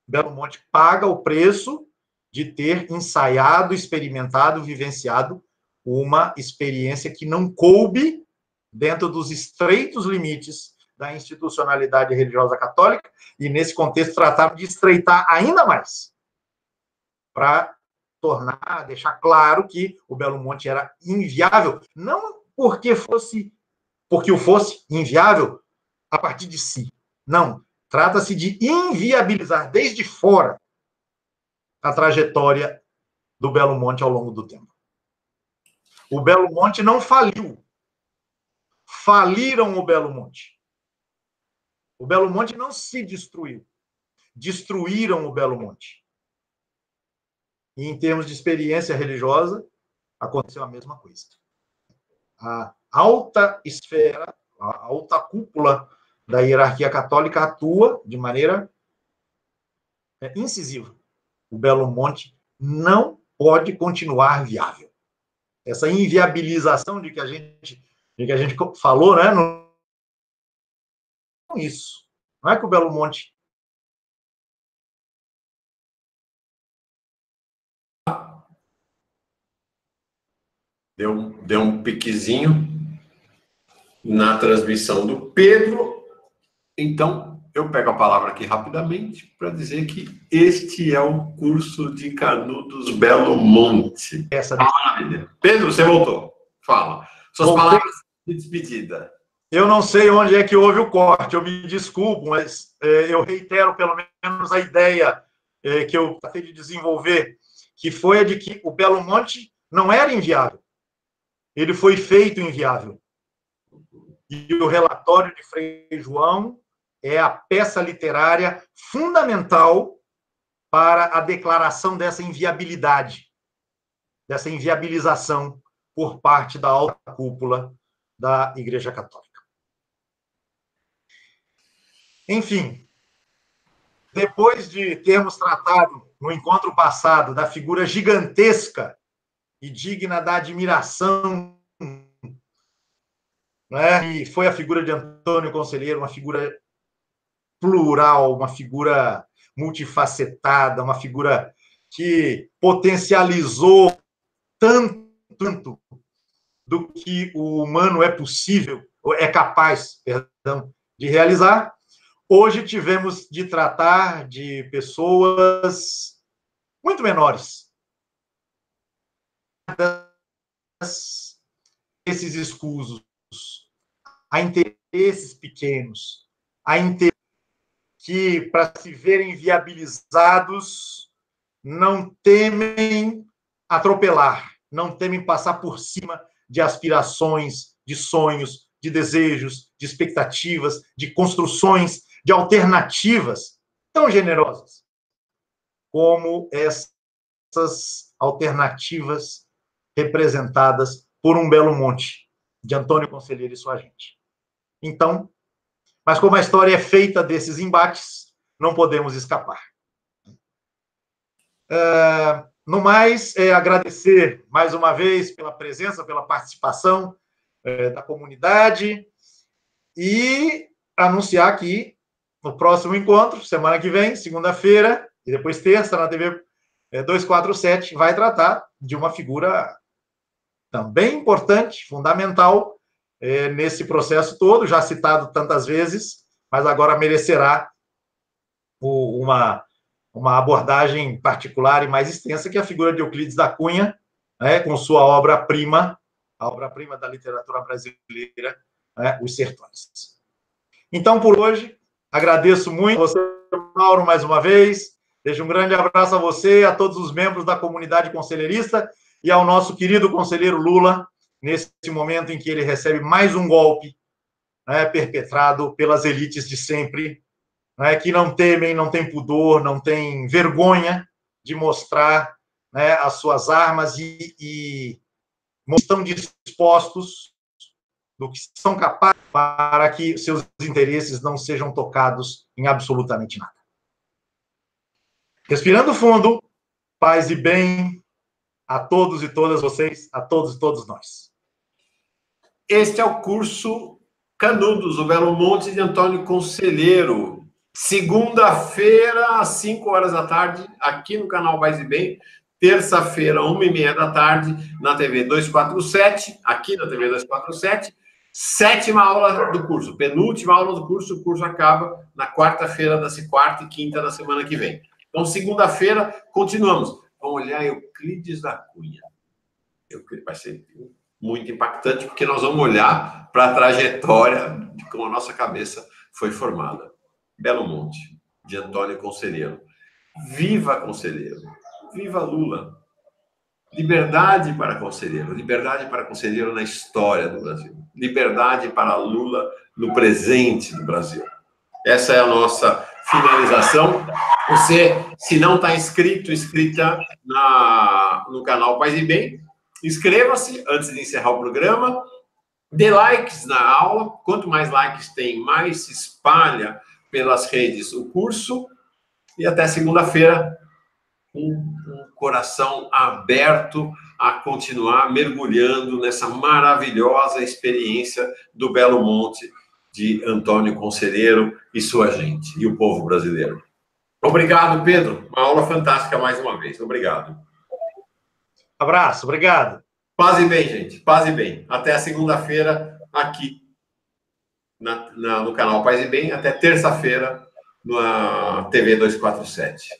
Belo Monte paga o preço de ter ensaiado, experimentado, vivenciado uma experiência que não coube dentro dos estreitos limites da institucionalidade religiosa católica, e nesse contexto trataram de estreitar ainda mais, para deixar claro que o Belo Monte era inviável, não porque o fosse inviável a partir de si. Não, trata-se de inviabilizar desde fora a trajetória do Belo Monte ao longo do tempo. O Belo Monte não faliu. Faliram o Belo Monte. O Belo Monte não se destruiu. Destruíram o Belo Monte. E em termos de experiência religiosa, aconteceu a mesma coisa. A alta esfera, a alta cúpula da hierarquia católica atua de maneira incisiva. O Belo Monte não pode continuar viável. Essa inviabilização de que a gente falou, né? Não é isso. Não é que o Belo Monte deu um piquezinho na transmissão do Pedro. Então, eu pego a palavra aqui rapidamente para dizer que este é o curso de Canudos Belo Monte. Pedro, você voltou. Fala. Suas palavras de despedida. Eu não sei onde é que houve o corte, eu me desculpo, mas eu reitero pelo menos a ideia que eu tratei de desenvolver, que foi a de que o Belo Monte não era inviável. Ele foi feito inviável. E o relatório de Frei João é a peça literária fundamental para a declaração dessa inviabilidade, dessa inviabilização por parte da alta cúpula da Igreja Católica. Enfim, depois de termos tratado no encontro passado da figura gigantesca e digna da admiração, né? E foi a figura de Antônio Conselheiro, uma figura plural, uma figura multifacetada, uma figura que potencializou tanto do que o humano é possível, é capaz, de realizar. Hoje tivemos de tratar de pessoas muito menores. Esses escusos, a interesses pequenos, a interesses que, para se verem viabilizados, não temem atropelar, não temem passar por cima de aspirações, de sonhos, de desejos, de expectativas, de construções, de alternativas tão generosas como essas alternativas representadas por um Belo Monte, de Antônio Conselheiro e sua gente. Então, mas como a história é feita desses embates, não podemos escapar. No mais, agradecer mais uma vez pela presença, pela participação da comunidade e anunciar que no próximo encontro, semana que vem, segunda-feira, e depois terça, na TV 247, vai tratar de uma figura também importante, fundamental, nesse processo todo, já citado tantas vezes, mas agora merecerá uma abordagem particular e mais extensa, que é a figura de Euclides da Cunha, né, com sua obra-prima, a obra-prima da literatura brasileira, né, Os Sertões. Então, por hoje, agradeço muito a você, Mauro, mais uma vez. Deixo um grande abraço a você, a todos os membros da comunidade conselheirista e ao nosso querido conselheiro Lula, nesse momento em que ele recebe mais um golpe, né, perpetrado pelas elites de sempre, né, que não temem, não têm pudor, não têm vergonha de mostrar, né, as suas armas e estão dispostos do que são capazes para que seus interesses não sejam tocados em absolutamente nada. Respirando fundo, paz e bem a todos e todas vocês, a todos e todos nós. Este é o curso Canudos, o Belo Monte de Antônio Conselheiro. Segunda-feira, às 5 horas da tarde, aqui no canal Paz e Bem. Terça-feira, 1h30 da tarde, na TV 247, aqui na TV 247. 7ª aula do curso, penúltima aula do curso. O curso acaba na quarta-feira, quarta e quinta da semana que vem. Então, segunda-feira, continuamos. Vamos olhar Euclides da Cunha. Vai ser muito impactante, porque nós vamos olhar para a trajetória de como a nossa cabeça foi formada. Belo Monte, de Antônio Conselheiro. Viva Conselheiro! Viva Lula! Liberdade para Conselheiro na história do Brasil. Liberdade para Lula no presente do Brasil. Essa é a nossa finalização. Você, se não está inscrita no canal Paz e Bem, inscreva-se antes de encerrar o programa. Dê likes na aula. Quanto mais likes tem, mais se espalha pelas redes o curso. E até segunda-feira, um coração aberto a continuar mergulhando nessa maravilhosa experiência do Belo Monte de Antônio Conselheiro e sua gente, e o povo brasileiro. Obrigado, Pedro. Uma aula fantástica mais uma vez. Obrigado. Abraço, obrigado. Paz e bem, gente. Paz e bem. Até a segunda-feira aqui no canal Paz e Bem. Até terça-feira na TV 247.